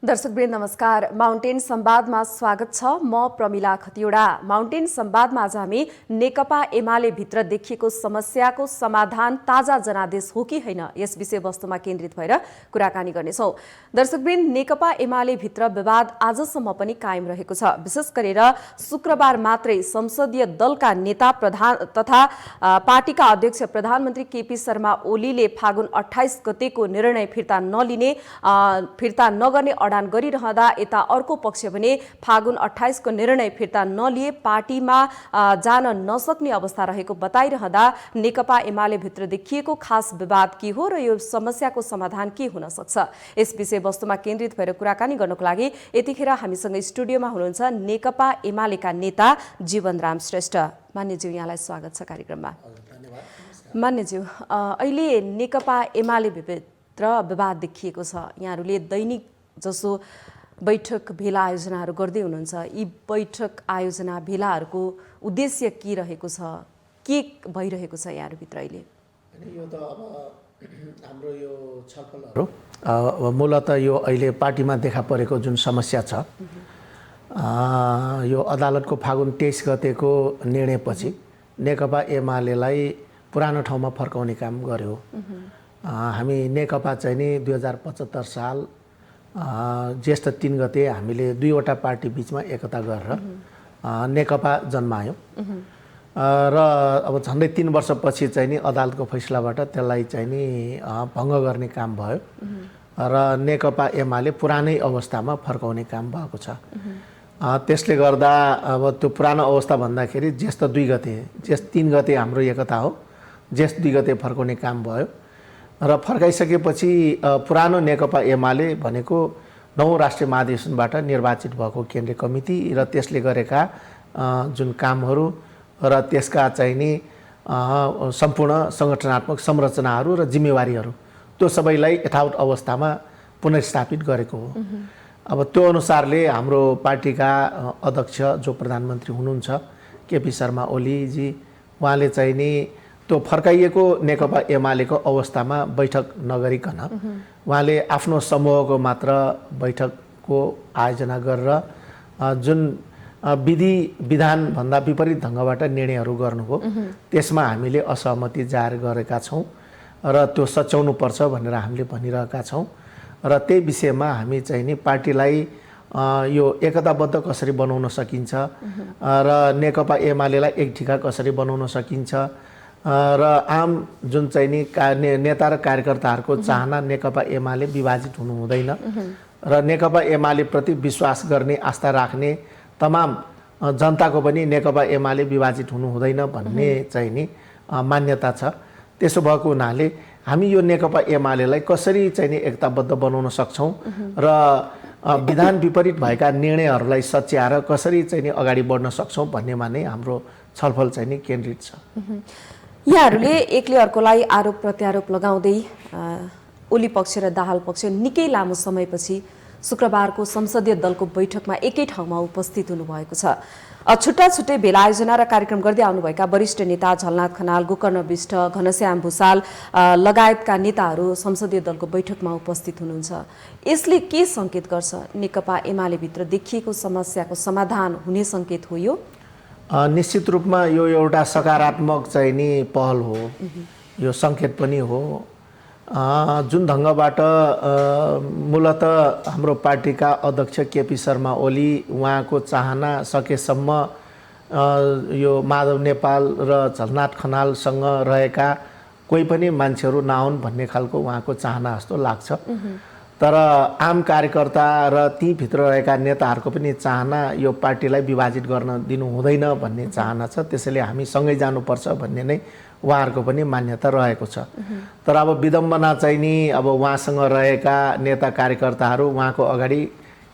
दर्शकवृन्द नमस्कार। माउन्टेन संवादमा स्वागत छ। म प्रमिला खतिवडा। माउन्टेन संवादमा आज हामी नेकपा एमाले भित्र देखिएको समस्याको समाधान ताजा जनादेश हो कि हैन यस विषयवस्तुमा केन्द्रित भएर कुराकानी गर्नेछौं। दर्शकवृन्द, नेकपा एमाले भित्र विवाद आजसम्म पनि कायम रहेको छ। विशेष गरेर शुक्रबार मात्रै संसदीय दलका नेता तथा पार्टीका अध्यक्ष प्रधानमन्त्री केपी शर्मा ओलीले फागुन 28 गतेको निर्णय फिर्ता नगर्ने अडान गरिरहँदा यता अर्को पक्ष भने फागुन 28 को निर्णय फिर्ता नलिए पार्टीमा जान नसक्ने अवस्था रहेको बताइरहँदा नेकपा एमाले भित्र देखिएको खास विवाद के हो र यो समस्याको समाधान के हुन सक्छ, यस विषयवस्तुमा केन्द्रित भएर कुराकानी गर्नको लागि यतिखेर हामीसँग स्टुडियोमा हुनुहुन्छ नेकपा एमालेका नेता जीवनराम श्रेष्ठ। मान्यज्यू, यहाँलाई स्वागत छ कार्यक्रममा। मान्यज्यू, अहिले नेकपा एमाले भित्र विवाद देखिएको छ। यहाँहरूले दैनिक जसो बैठक भेला आयोजनाहरू गर्दै हुनुहुन्छ। यी बैठक आयोजना भेलाहरूको उद्देश्य के रहेको छ, के भइरहेको छ यहाँहरूभित्र अहिले? यो त अब हाम्रो यो छलफलहरू मूलतः यो अहिले पार्टीमा देखा परेको जुन समस्या छ, यो अदालतको फागुन 23 गतेको निर्णयपछि नेकपा एमालेलाई पुरानो ठाउँमा फर्काउने काम गर्यो। हामी नेकपा चाहिँ नि 2075 साल ज्येष्ठ 3 गते हामीले दुईवटा पार्टी बीचमा एकता गरेर नेकपा जन्मायो र अब झन्डै 3 वर्षपछि चाहिँ नि अदालतको फैसलाबाट त्यसलाई चाहिँ नि भङ्ग गर्ने काम भयो र नेकपा एमाले पुरानै अवस्थामा फर्काउने काम भएको छ। त्यसले गर्दा अब त्यो पुरानो अवस्था भन्दाखेरि ज्येष्ठ 3 गते हाम्रो एकता हो, ज्येष्ठ 2 गते फर्काउने काम भयो र फर्काइसकेपछि पुरानो नेकपा एमाले भनेको 9 राष्ट्रिय महाधिवेशनबाट निर्वाचित भएको केन्द्रीय कमिटी र त्यसले गरेका जुन कामहरू र त्यसका चाहिँ नि सम्पूर्ण सङ्गठनात्मक संरचनाहरू र जिम्मेवारीहरू त्यो सबैलाई यथावत अवस्थामा पुनर्स्थापित गरेको हो। अब त्यो अनुसारले हाम्रो पार्टीका अध्यक्ष जो प्रधानमन्त्री हुनुहुन्छ केपी शर्मा ओलीजी, उहाँले चाहिँ नि त्यो फर्काइएको नेकपा एमालेको अवस्थामा बैठक नगरिकन उहाँले आफ्नो समूहको मात्र बैठकको आयोजना गरेर जुन विधि विधानभन्दा विपरीत ढङ्गबाट निर्णयहरू गर्नुभयो, त्यसमा हामीले असहमति जाहेर गरेका छौँ र त्यो सच्याउनुपर्छ भनेर हामीले भनिरहेका छौँ र त्यही विषयमा हामी चाहिँ नि पार्टीलाई यो एकताबद्ध कसरी बनाउन सकिन्छ र नेकपा एमालेलाई एक ठिका कसरी बनाउन सकिन्छ र आम जुन चाहिँ नि नेता र कार्यकर्ताहरूको चाहना नेकपा एमाले विभाजित हुनु हुँदैन र नेकपा एमाले प्रति विश्वास गर्ने, आस्था राख्ने तमाम जनताको पनि नेकपा एमाले विभाजित हुनु हुँदैन भन्ने चाहिँ नि मान्यता छ। त्यसो भएको हुनाले हामी यो नेकपा एमालेलाई कसरी चाहिँ नि एकताबद्ध बनाउन सक्छौँ र विधान विपरीत भएका निर्णयहरूलाई सच्याएर कसरी चाहिँ नि अगाडि बढ्न सक्छौँ भन्नेमा नै हाम्रो छलफल चाहिँ नि केन्द्रित छ। यहाँहरूले एकले अर्कोलाई आरोप प्रत्यारोप लगाउँदै ओली पक्ष र दाहाल पक्ष निकै लामो समयपछि शुक्रबारको संसदीय दलको बैठकमा एकै ठाउँमा उपस्थित हुनुभएको छ। छुट्टा छुट्टै भेला आयोजना र कार्यक्रम गर्दै आउनुभएका वरिष्ठ नेता झलनाथ खनाल, गोकर्ण विष्ट, घनश्याम भूषाल लगायतका नेताहरू संसदीय दलको बैठकमा उपस्थित हुनुहुन्छ। यसले के सङ्केत गर्छ? नेकपा एमाले भित्र देखिएको समस्याको समाधान हुने सङ्केत हो यो? निश्चित रूपमा यो एउटा सकारात्मक चाहिँ नि पहल हो, यो सङ्केत पनि हो। जुन ढङ्गबाट मूलतः हाम्रो पार्टीका अध्यक्ष केपी शर्मा ओली उहाँको चाहना सकेसम्म यो माधव नेपाल र झलनाथ खनालसँग रहेका कोही पनि मान्छेहरू नआउन् भन्ने खालको उहाँको चाहना जस्तो लाग्छ। तर आम कार्यकर्ता र ती भित्र रहेका नेताहरूको पनि चाहना यो पार्टीलाई विभाजित गर्न दिनु हुँदैन भन्ने चाहना छ। त्यसैले हामी सँगै जानुपर्छ भन्ने नै उहाँहरूको पनि मान्यता रहेको छ। तर अब विडम्बना चाहिँ नि अब उहाँसँग रहेका नेता कार्यकर्ताहरू उहाँको अगाडि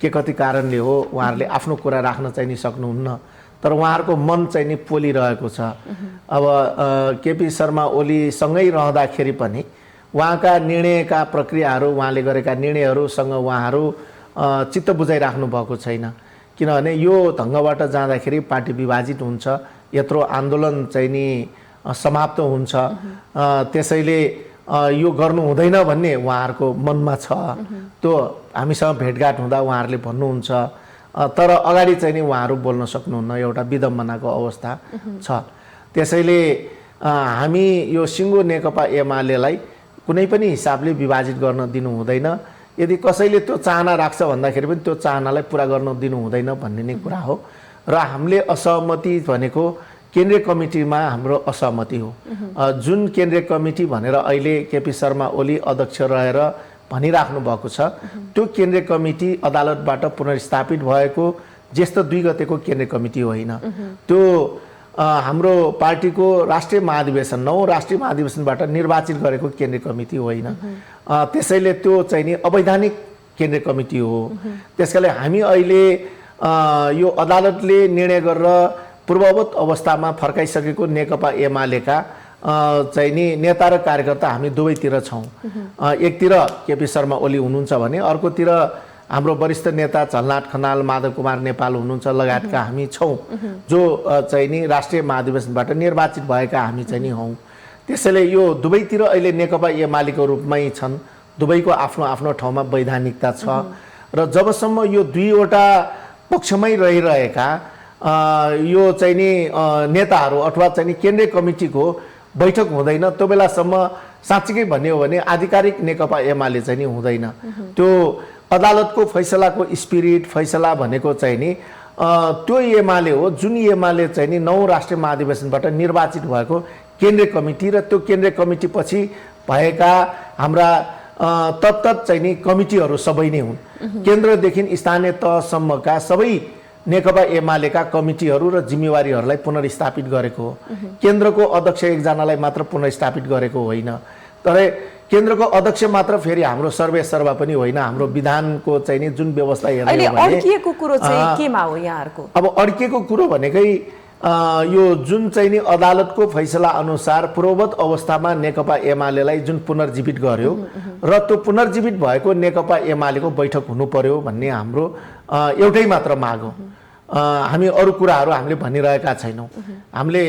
के कति कारणले हो उहाँहरूले आफ्नो कुरा राख्न चाहिँ नि सक्नुहुन्न, तर उहाँहरूको मन चाहिँ नि पोलिरहेको छ। अब केपी शर्मा ओलीसँगै रहँदाखेरि पनि उहाँका निर्णयका प्रक्रियाहरू, उहाँले गरेका निर्णयहरूसँग उहाँहरू चित्त बुझाइराख्नु भएको छैन। किनभने यो ढङ्गबाट जाँदाखेरि पार्टी विभाजित हुन्छ, यत्रो आन्दोलन चाहिँ नि समाप्त हुन्छ। त्यसैले यो गर्नु हुँदैन भन्ने उहाँहरूको मनमा छ। त्यो हामीसँग भेटघाट हुँदा उहाँहरूले भन्नुहुन्छ, तर अगाडि चाहिँ नि उहाँहरू बोल्न सक्नुहुन्न, एउटा विडम्बनाको अवस्था छ। त्यसैले हामी यो सिङ्गो नेकपा एमालेलाई कुनै पनि हिसाबले विभाजित गर्न दिनु हुँदैन। यदि कसैले त्यो चाहना राख्छ भन्दाखेरि पनि त्यो चाहनालाई पुरा गर्न दिनु हुँदैन भन्ने नै कुरा हो। र हामीले असहमति भनेको केन्द्रीय कमिटीमा हाम्रो असहमति हो। जुन केन्द्रीय कमिटी भनेर अहिले केपी शर्मा ओली अध्यक्ष रहेर भनिराख्नु भएको छ, त्यो केन्द्रीय कमिटी अदालतबाट पुनर्स्थापित भएको ज्येष्ठ 2 गतेको केन्द्रीय कमिटी होइन। त्यो हाम्रो पार्टीको राष्ट्रिय महाधिवेशन 9 राष्ट्रिय महाधिवेशनबाट निर्वाचित गरेको केन्द्रीय कमिटी होइन। त्यसैले त्यो चाहिँ नि अवैधानिक केन्द्रीय कमिटी हो। त्यसकारण हामी अहिले यो अदालतले निर्णय गरेर पूर्ववत अवस्थामा फर्काइसकेको नेकपा एमालेका चाहिँ नि नेता र कार्यकर्ता हामी दुवैतिर छौँ। एकतिर केपी शर्मा ओली हुनुहुन्छ भने अर्कोतिर हाम्रो वरिष्ठ नेता झलनाथ खनाल, माधव कुमार नेपाल हुनुहुन्छ लगायतका हामी छौँ, जो चाहिँ नि राष्ट्रिय महाधिवेशनबाट निर्वाचित भएका हामी चाहिँ नि हौँ। त्यसैले यो दुवैतिर अहिले नेकपा एमालेको रूपमै छन्। दुवैको आफ्नो आफ्नो ठाउँमा वैधानिकता छ र जबसम्म यो दुईवटा पक्षमै रहिरहेका यो चाहिँ नि नेताहरू अथवा चाहिँ नि केन्द्रीय कमिटीको बैठक हुँदैन, त्यो बेलासम्म साँच्चीकै भन्ने हो भने आधिकारिक नेकपा एमाले चाहिँ नि हुँदैन। त्यो अदालतको फैसलाको स्पिरिट फैसला भनेको चाहिँ नि त्यो एमाले हो जुन एमाले चाहिँ नि 9 राष्ट्रिय महाधिवेशनबाट निर्वाचित भएको केन्द्रीय कमिटी र त्यो केन्द्रीय कमिटी पछि भएका हाम्रा तत्त चाहिँ नि कमिटीहरू सबै नै हुन्। केन्द्रदेखि स्थानीय तहसम्मका सबै नेकपा एमालेका कमिटीहरू र जिम्मेवारीहरूलाई पुनर्स्थापित गरेको हो। केन्द्रको अध्यक्ष एकजनालाई मात्र पुनर्स्थापित गरेको होइन, तर केन्द्रको अध्यक्ष मात्र फेरि हाम्रो सर्वेसर्वा पनि होइन। हाम्रो विधानको चाहिँ नि जुन व्यवस्था हेर्ने हो भने अड्किएको कुरो चाहिँ केमा हो यहाँहरुको? अब अड्किएको कुरो भनेकै यो जुन चाहिँ नि अदालतको फैसला अनुसार पूर्ववत अवस्थामा नेकपा एमालेलाई जुन पुनर्जीवित गर्यो र त्यो पुनर्जीवित भएको नेकपा एमालेको बैठक हुनु पर्यो भन्ने हाम्रो एउटै मात्र माग हो। हामी अरू कुराहरू हामीले भनिरहेका छैनौँ। हामीले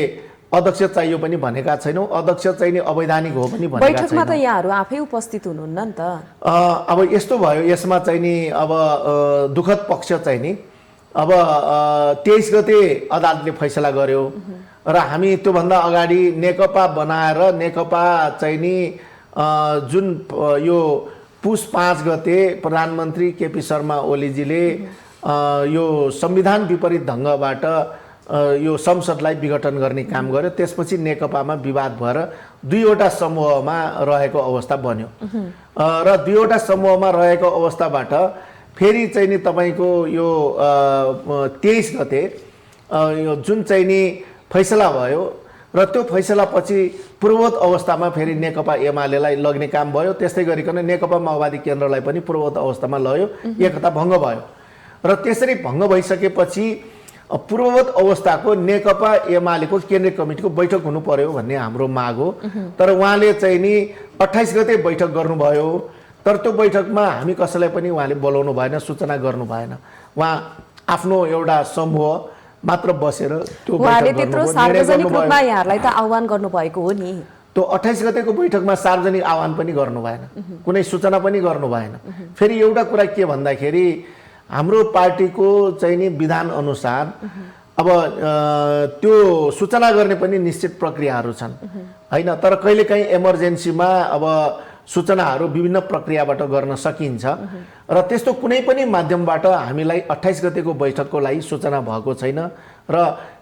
अध्यक्ष चाहियो पनि भनेका छैनौँ, अध्यक्ष चाहिँ नि अवैधानिक हो पनि भनेका छैनौँ। बैठकमा त यहाँहरु आफै उपस्थित हुनुहुन्न नि त। अब यस्तो भयो, यसमा चाहिँ नि अब दुखद पक्ष चाहिँ नि अब 23 गते अदालतले फैसला गर्यो र हामी त्योभन्दा अगाडि नेकपा बनाएर नेकपा चाहिँ नि जुन यो पुस 5 गते प्रधानमन्त्री केपी शर्मा ओलीजीले यो संविधान विपरीत ढङ्गबाट यो संसदलाई विघटन गर्ने काम गर्यो। त्यसपछि नेकपामा विवाद भएर दुईवटा समूहमा रहेको अवस्था बन्यो र दुईवटा समूहमा रहेको अवस्थाबाट फेरि चाहिँ नि तपाईको यो 23 गते यो जुन चाहिँ नि फैसला भयो र त्यो फैसलापछि पूर्ववत अवस्थामा फेरि नेकपा एमालेलाई लग्ने काम भयो। त्यस्तै गरिकन नेकपा माओवादी केन्द्रलाई पनि पूर्ववत अवस्थामा लग्यो, एकता भङ्ग भयो र त्यसरी भङ्ग भइसकेपछि पूर्ववत अवस्थाको नेकपा एमालेको केन्द्रीय कमिटीको बैठक हुनु पर्यो भन्ने हाम्रो माग हो। तर उहाँले चाहिँ नि 28 गते बैठक गर्नुभयो, तर त्यो बैठकमा हामी कसैलाई पनि उहाँले बोलाउनु भएन, सूचना गर्नु भएन। उहाँ आफ्नो एउटा समूह मात्र बसेर त्यो उहाँले त्यत्रो सार्वजनिक रूपमा यहाँहरुलाई त आह्वान गर्नुभएको हो नि। त्यो 28 गतेको बैठकमा सार्वजनिक आह्वान पनि गर्नु भएन, कुनै सूचना पनि गर्नु भएन। फेरि एउटा कुरा के भन्दाखेरि हाम्रो पार्टीको चाहिँ नि विधान अनुसार अब त्यो सूचना गर्ने पनि निश्चित प्रक्रियाहरू छन् हैन, तर कहिलेकाहीँ इमर्जेन्सीमा अब सूचनाहरू विभिन्न प्रक्रियाबाट गर्न सकिन्छ र त्यस्तो कुनै पनि माध्यमबाट हामीलाई 28 गतेको बैठकको लागि सूचना भएको छैन र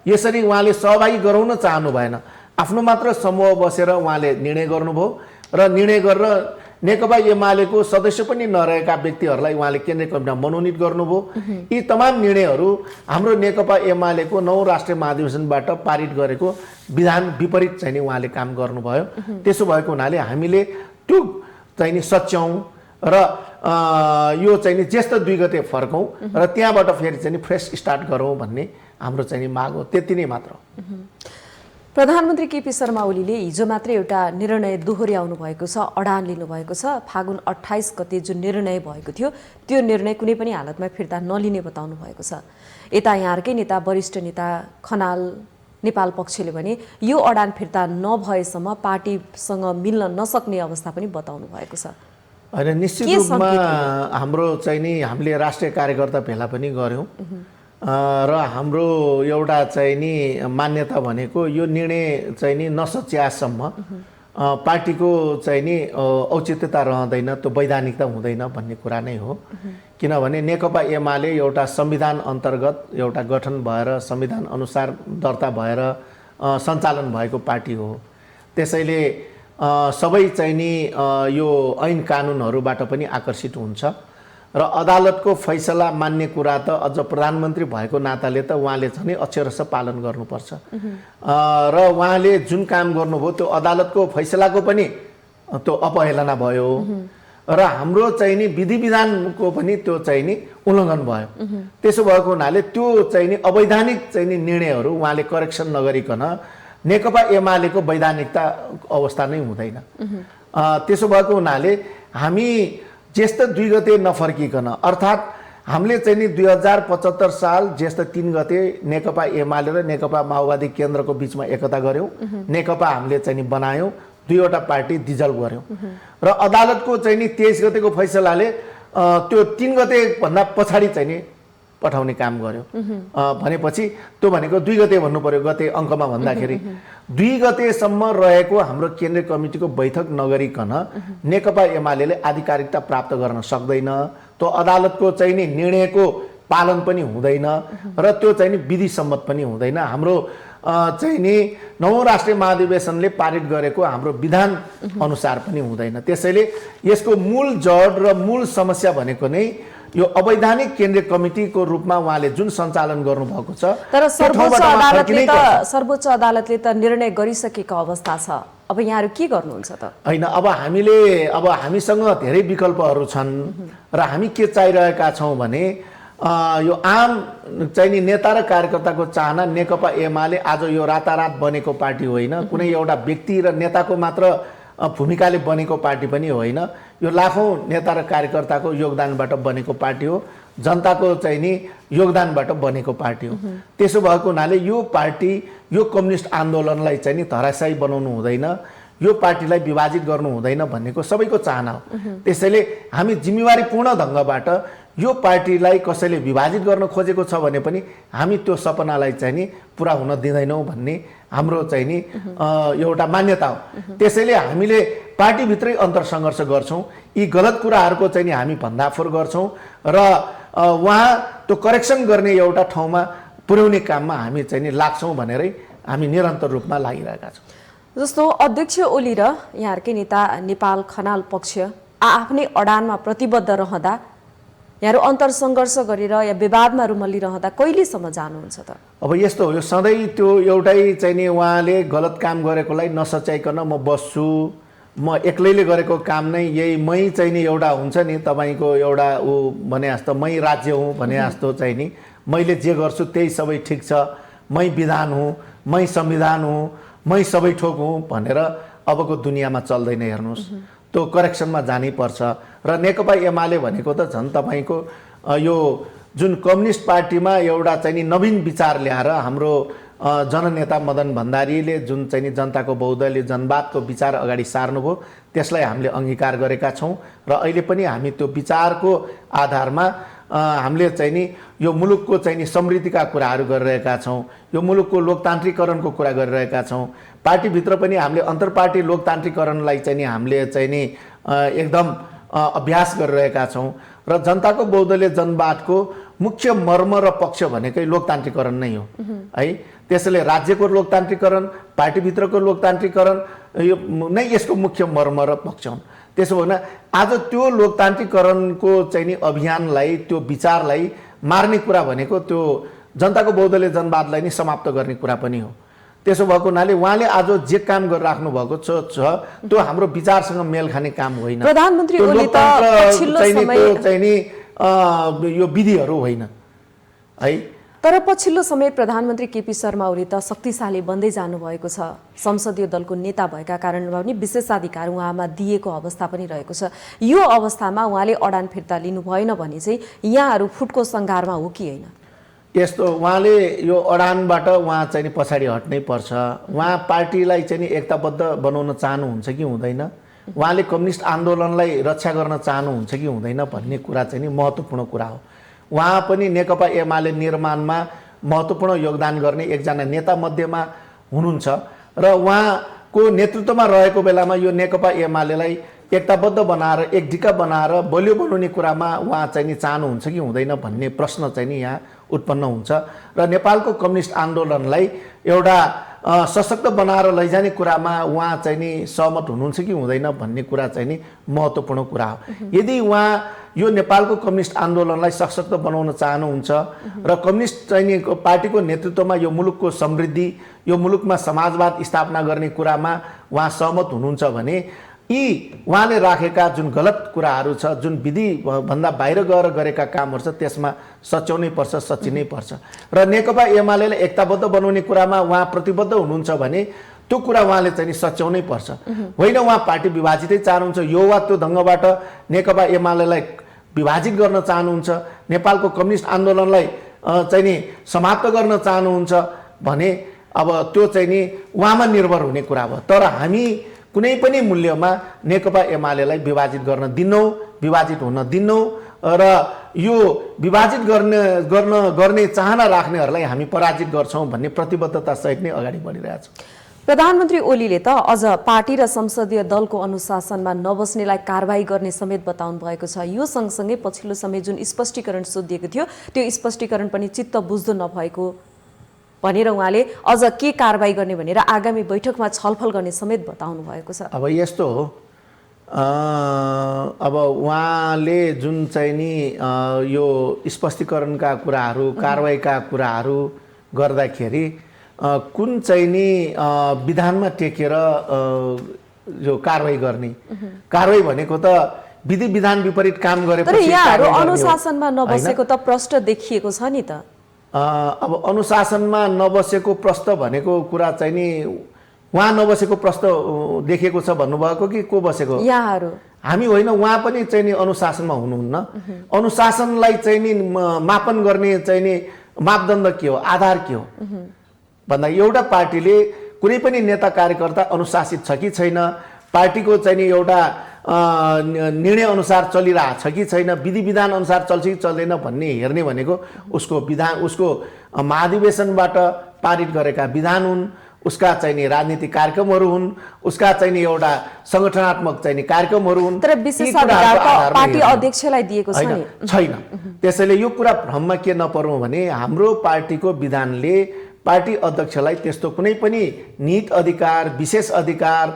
यसरी उहाँले सहभागी गराउन चाहनु भएन। आफ्नो मात्र समूह बसेर उहाँले निर्णय गर्नुभयो र निर्णय गरेर नेकपा एमालेको सदस्य पनि नरहेका व्यक्तिहरूलाई उहाँले केन्द्रीय कमिटीमा मनोनित गर्नुभयो। यी तमाम निर्णयहरू हाम्रो नेकपा एमालेको 9 राष्ट्रिय महाधिवेशनबाट पारित गरेको विधान विपरीत चाहिँ नि उहाँले काम गर्नुभयो। त्यसो भएको हुनाले हामीले त्यो चाहिँ नि सच्याउँ र यो चाहिँ नि ज्येष्ठ 2 गते फर्कौँ र त्यहाँबाट फेरि चाहिँ नि फ्रेस स्टार्ट गरौँ भन्ने हाम्रो चाहिँ नि माग हो। त्यति नै मात्र। प्रधानमन्त्री केपी शर्मा ओलीले हिजो मात्र एउटा निर्णय दोहोर्याउनु भएको छ, अडान लिनु भएको छ। फागुन 28 गते जुन निर्णय भएको थियो त्यो निर्णय कुनै पनि हालतमा फिर्ता नलिने बताउनु भएको छ। यता यहाँहरुकै नेता वरिष्ठ नेता खनाल नेपाल पक्षले भने यो अडान फिर्ता नभएसम्म पार्टीसँग मिल्न नसक्ने अवस्था पनि बताउनु भएको छ। होइन, निश्चित रूपमा हाम्रो चाहिँ नि हामीले राष्ट्रिय कार्यकर्ता भेला पनि गऱ्यौँ र हाम्रो एउटा चाहिँ नि मान्यता भनेको यो निर्णय चाहिँ नि नसच्यासम्म पार्टीको चाहिँ नि औचित्यता रहँदैन, त्यो वैधानिकता हुँदैन भन्ने कुरा नै हो। किनभने नेकपा एमाले एउटा संविधान अन्तर्गत एउटा गठन भएर संविधान अनुसार दर्ता भएर सञ्चालन भएको पार्टी हो। त्यसैले सबै चाहिँ नि यो ऐन कानुनहरूबाट पनि आकर्षित हुन्छ र अदालतको फैसला मान्ने कुरा त अझ प्रधानमन्त्री भएको नाताले त उहाँले झनै अक्षरशः पालन गर्नुपर्छ र उहाँले जुन काम गर्नुभयो त्यो अदालतको फैसलाको पनि त्यो अपहेलना भयो र हाम्रो चाहिँ नि विधि विधानको पनि त्यो चाहिँ नि उल्लङ्घन भयो। त्यसो भएको हुनाले त्यो चाहिँ नि अवैधानिक चाहिँ नि निर्णयहरू उहाँले करेक्सन नगरिकन नेकपा एमालेको वैधानिकता अवस्था नै हुँदैन। त्यसो भएको हुनाले हामी ज्येष्ठ 2 गते नफर्किकन, अर्थात् हामीले चाहिँ नि 2075 साल ज्येष्ठ 3 गते नेकपा एमाले र नेकपा माओवादी केन्द्रको बिचमा एकता गऱ्यौँ। नेकपा हामीले चाहिँ नि बनायौँ, 2वटा पार्टी डिजल्भ गऱ्यौँ र अदालतको चाहिँ नि 23 गतेको फैसलाले त्यो 3 गते भन्दा पछाडि चाहिँ नि पठाउने काम गर्यो। भनेपछि त्यो भनेको 2 गते भन्नु पर्यो, गते अङ्कमा भन्दाखेरि 2 गतेसम्म रहेको हाम्रो केन्द्रीय कमिटीको बैठक नगरिकन नेकपा एमाले आधिकारिकता प्राप्त गर्न सक्दैन। त्यो अदालतको चाहिँ नि निर्णयको पालन पनि हुँदैन र त्यो चाहिँ नि विधि सम्मत पनि हुँदैन। हाम्रो चाहिँ नि 9औं राष्ट्रिय महाधिवेशनले पारित गरेको हाम्रो विधान अनुसार पनि हुँदैन। त्यसैले यसको मूल जड र मूल समस्या भनेको नै यो अवैधानिक केन्द्रीय कमिटीको रूपमा उहाँले जुन सञ्चालन गर्नुभएको छ। तर सर्वोच्च अदालतले त निर्णय गरिसकेको अवस्था छ। अब यहाँहरू के गर्नुहुन्छ त? होइन, अब हामीसँग धेरै विकल्पहरू छन् र हामी के चाहिरहेका छौँ भने यो आम चाहिँ नि नेता र कार्यकर्ताको चाहना नेकपा एमाले आज यो रातारात बनेको पार्टी होइन, कुनै एउटा व्यक्ति र नेताको मात्र भूमिकाले बनेको पार्टी पनि होइन। यो लाखौं नेता र कार्यकर्ताको योगदानबाट बनेको पार्टी हो, जनताको चाहिँ नि योगदानबाट बनेको पार्टी हो। त्यसो भएको हुनाले यो पार्टी यो कम्युनिस्ट आन्दोलनलाई चाहिँ नि धराशायी बनाउनु हुँदैन, यो पार्टीलाई विभाजित गर्नु हुँदैन भन्नेको सबैको चाहना हो। त्यसैले हामी जिम्मेवारीपूर्ण ढङ्गबाट यो पार्टीलाई कसैले विभाजित गर्न खोजेको छ भने पनि हामी त्यो सपनालाई चाहिँ नि पुरा हुन दिँदैनौँ भन्ने हाम्रो चाहिँ नि एउटा मान्यता हो। त्यसैले हामीले पार्टीभित्रै अन्तरसङ्घर्ष गर्छौँ, यी गलत कुराहरूको चाहिँ नि हामी भन्दाफोर गर्छौँ र उहाँ त्यो करेक्सन गर्ने एउटा ठाउँमा पुर्याउने काममा हामी चाहिँ नि लाग्छौँ भनेरै हामी निरन्तर रूपमा लागिरहेका छौँ। जस्तो अध्यक्ष ओली र यहाँहरूकै नेता नेपाल खनाल पक्ष आफ्नै अडानमा प्रतिबद्ध रहँदा यहाँहरू अन्तरसङ्घर्ष गरेर या विवादमा रुमल्लिरहँदा कहिलेसम्म जानुहुन्छ त? अब यस्तो हो, यो सधैँ त्यो एउटै चाहिँ नि उहाँले गलत काम गरेकोलाई नसच्याइकन म बस्छु, म एक्लैले गरेको काम नै यही, मै चाहिँ नि एउटा हुन्छ नि तपाईँको एउटा ऊ भने जस्तो मै राज्य हुँ भने जस्तो चाहिँ नि मैले जे गर्छु त्यही सबै ठिक छ, मै विधान हुँ, मै संविधान हुँ, मै सबै ठोक हुँ भनेर अबको दुनियाँमा चल्दैन। हेर्नुहोस्, त्यो करेक्सनमा जानै पर्छ र नेकपा एमाले भनेको त झन् तपाईँको यो जुन कम्युनिस्ट पार्टीमा एउटा चाहिँ नि नवीन विचार ल्याएर हाम्रो जननेता मदन भण्डारीले जुन चाहिँ नि जनताको बहुदलीय जनवादको विचार अगाडि सार्नुभयो त्यसलाई हामीले अङ्गीकार गरेका छौँ र अहिले पनि हामी त्यो विचारको आधारमा हामीले चाहिँ नि यो मुलुकको चाहिँ नि समृद्धिका कुराहरू गरिरहेका छौँ, यो मुलुकको लोकतान्त्रिकरणको कुरा गरिरहेका छौँ। पार्टीभित्र पनि हामीले अन्तर्पार्टी लोकतान्त्रिकरणलाई चाहिँ नि हामीले चाहिँ नि एकदम अभ्यास गरिरहेका छौँ र जनताको बहुदलीय जनवादको मुख्य मर्म र पक्ष भनेकै लोकतान्त्रिकरण नै हो है। त्यसैले राज्यको लोकतान्त्रिकरण, पार्टीभित्रको लोकतान्त्रिकरण यो नै यसको मुख्य मर्म र पक्ष हुन्। त्यसो भएन आज त्यो लोकतान्त्रिकरणको चाहिँ नि अभियानलाई, त्यो विचारलाई मार्ने कुरा भनेको त्यो जनताको बहुदलीय जनवादलाई नै समाप्त गर्ने कुरा पनि हो। त्यसो भएको हुनाले उहाँले आज जे काम गरिराख्नु भएको छ त्यो हाम्रो विचारसँग मेल खाने काम होइन। प्रधानमन्त्री ओली त पछिल्लो समय चाहिँ नि यो विधिहरू होइन है। तर पछिल्लो समय प्रधानमन्त्री केपी शर्मा ओली त शक्तिशाली बन्दै जानुभएको छ। संसदीय दलको नेता भएका कारण पनि विशेषाधिकार उहाँमा दिएको अवस्था पनि रहेको छ। यो अवस्थामा उहाँले अडान फिर्ता लिनु भएन भने चाहिँ यहाँहरू फुटको सङ्घारमा हो कि होइन? यस्तो उहाँले यो अडानबाट उहाँ चाहिँ नि पछाडि हट्नै पर्छ। उहाँ पार्टीलाई चाहिँ नि एकताबद्ध बनाउन चाहनुहुन्छ कि हुँदैन, उहाँले कम्युनिस्ट आन्दोलनलाई रक्षा गर्न चाहनुहुन्छ कि हुँदैन भन्ने कुरा चाहिँ नि महत्त्वपूर्ण कुरा हो। उहाँ पनि नेकपा एमाले निर्माणमा महत्त्वपूर्ण योगदान गर्ने एकजना नेता मध्येमा हुनुहुन्छ र उहाँको नेतृत्वमा रहेको बेलामा यो नेकपा एमालेलाई एकताबद्ध बनाएर एक ढिक्का बनाएर बलियो बनाउने कुरामा उहाँ चाहिँ नि चाहनुहुन्छ कि हुँदैन भन्ने प्रश्न चाहिँ नि यहाँ उत्पन्न हुन्छ र नेपालको कम्युनिस्ट आन्दोलनलाई एउटा सशक्त बनाएर लैजाने कुरामा उहाँ चाहिँ नि सहमत हुनुहुन्छ कि हुँदैन भन्ने कुरा चाहिँ नि महत्त्वपूर्ण कुरा हो। यदि उहाँ यो नेपालको कम्युनिस्ट आन्दोलनलाई सशक्त बनाउन चाहनुहुन्छ र कम्युनिस्ट चाहिँ नि पार्टीको नेतृत्वमा यो मुलुकको समृद्धि, यो मुलुकमा समाजवाद स्थापना गर्ने कुरामा उहाँ सहमत हुनुहुन्छ भने यी उहाँले राखेका जुन गलत कुराहरू छ, जुन विधि भन्दा बाहिर गएर गरेका कामहरू छ, त्यसमा सच्याउनै पर्छ, सचिनै पर्छ। र नेकपा एमालेलाई एकताबद्ध बनाउने कुरामा उहाँ प्रतिबद्ध हुनुहुन्छ भने त्यो कुरा उहाँले चाहिँ नि सच्याउनै पर्छ। होइन उहाँ पार्टी विभाजितै चाहनुहुन्छ, यो वा त्यो ढङ्गबाट नेकपा एमालेलाई विभाजित गर्न चाहनुहुन्छ, नेपालको कम्युनिस्ट आन्दोलनलाई चाहिँ नि समाप्त गर्न चाहनुहुन्छ भने अब त्यो चाहिँ नि उहाँमा निर्भर हुने कुरा भयो। तर हामी कुनै पनि मूल्यमा नेकपा एमालेलाई विभाजित गर्न दिन्नौँ, विभाजित हुन दिन्नौँ र यो विभाजित गर्ने चाहना राख्नेहरूलाई हामी पराजित गर्छौँ भन्ने प्रतिबद्धता सहित नै अगाडि बढिरहेछ। प्रधानमन्त्री ओलीले त अझ पार्टी र संसदीय दलको अनुशासनमा नबस्नेलाई कारबाही गर्ने समेत बताउनु भएको छ। यो सँगसँगै पछिल्लो समय जुन स्पष्टीकरण सोधिएको थियो त्यो स्पष्टीकरण पनि चित्त बुझ्दो नभएको भनेर उहाँले अझ के कारबाही गर्ने भनेर आगामी बैठकमा छलफल गर्ने समेत बताउनु भएको छ। अब यस्तो हो, अब उहाँले जुन चाहिँ नि यो स्पष्टीकरणका कुराहरू, कारबाहीका कुराहरू गर्दाखेरि कुन चाहिँ नि विधानमा टेकेर यो कारबाही गर्ने, कारबाही भनेको त विधि विधान विपरीत काम गरेपछि तर यहाँहरू अनुशासनमा नबसेको त प्रष्ट देखिएको छ नि त। अब अनुशासनमा नबसेको प्रश्न भनेको कुरा चाहिँ नि उहाँ नबसेको प्रश्न देखेको छ भन्नुभएको कि को बसेको? यहाँहरू। हामी होइन, उहाँ पनि चाहिँ नि अनुशासनमा हुनुहुन्न। अनुशासनलाई चाहिँ नि मापन गर्ने चाहिँ नि मापदण्ड के हो, आधार के हो भन्दा एउटा पार्टीले कुनै पनि नेता कार्यकर्ता अनुशासित छ कि छैन, पार्टीको चाहिँ नि एउटा निर्णय अनुसार चलिरहेको छ कि छैन, विधि विधान अनुसार चल्छ कि चल्दैन भन्ने हेर्ने भनेको उसको विधान, उसको महाधिवेशनबाट पारित गरेका विधान हुन्, उसका चाहिँ नि राजनीतिक कार्यक्रमहरू हुन्, उसका चाहिँ नि एउटा सङ्गठनात्मक चाहिँ नि कार्यक्रमहरू हुन्। तर विशेषाधिकार त पार्टी अध्यक्षलाई दिएको छ नि? छैन। त्यसैले यो कुरा भ्रममा के नपरौँ भने हाम्रो पार्टीको विधानले पार्टी अध्यक्षलाई त्यस्तो कुनै पनि नीत अधिकार, विशेष अधिकार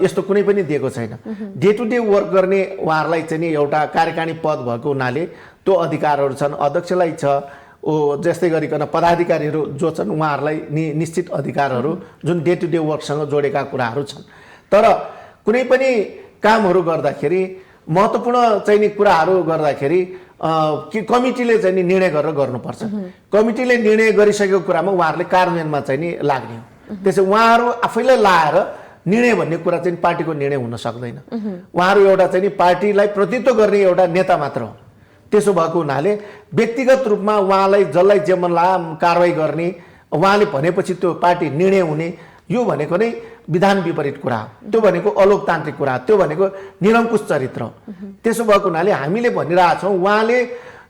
यस्तो कुनै पनि दिएको छैन। डे टु डे वर्क गर्ने उहाँहरूलाई चाहिँ नि एउटा कार्यकारिणी पद भएको हुनाले त्यो अधिकारहरू छन्, अध्यक्षलाई छ। जस्तै गरिकन पदाधिकारीहरू जो छन् उहाँहरूलाई निश्चित अधिकारहरू जुन डे टु डे वर्कसँग जोडेका कुराहरू छन्। तर कुनै पनि कामहरू गर्दाखेरि, महत्त्वपूर्ण चाहिँ नि कुराहरू गर्दाखेरि कमिटीले चाहिँ नि निर्णय गरेर गर्नुपर्छ। कमिटीले निर्णय गरिसकेको कुरामा उहाँहरूले कार्यान्वयनमा चाहिँ नि लाग्ने हो। त्यसै उहाँहरू आफैलाई लाएर निर्णय भन्ने कुरा चाहिँ पार्टीको निर्णय हुन सक्दैन। उहाँहरू एउटा चाहिँ नि पार्टीलाई प्रतिनिधित्व गर्ने एउटा नेता मात्र हो। त्यसो भएको हुनाले व्यक्तिगत रूपमा उहाँलाई जसलाई जे मन लाग्यो कारवाही गर्ने, उहाँले भनेपछि त्यो पार्टी निर्णय हुने, यो भनेको नै विधान विपरीत कुरा हो। त्यो भनेको अलोकतान्त्रिक कुरा हो, त्यो भनेको निरङ्कुश चरित्र हो। त्यसो भएको हुनाले हामीले भनिरहेछौँ उहाँले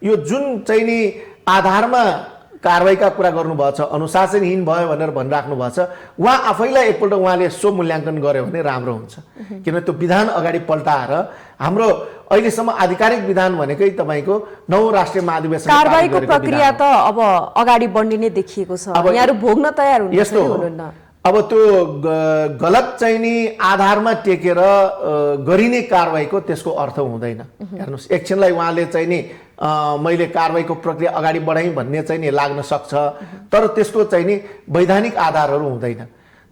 यो जुन चाहिँ नि आधारमा कारवाहीका कुरा गर्नुभएको छ, अनुशासनहीन भयो भनेर भनिराख्नु भएको छ, उहाँ आफैलाई एकपल्ट उहाँले स्वमूल्याङ्कन गर्यो भने राम्रो हुन्छ। किनभने त्यो विधान अगाडि पल्टाएर हाम्रो अहिलेसम्म आधिकारिक विधान भनेकै तपाईँको 9 राष्ट्रिय महाधिवेशन कारबाहीको प्रक्रिया त अब अगाडि बढ्ने नै देखिएको छ। यहाँहरू भोग्न तयार हुनुहुन्न? अब त्यो गलत चाहिँ नि आधारमा टेकेर गरिने कारबाहीको त्यसको अर्थ हुँदैन। हेर्नुहोस्, एकछिनलाई उहाँले चाहिँ नि मैले कारबाहीको प्रक्रिया अगाडि बढाएँ भन्ने चाहिँ नि लाग्न सक्छ, तर त्यसको चाहिँ नि वैधानिक आधारहरू हुँदैन,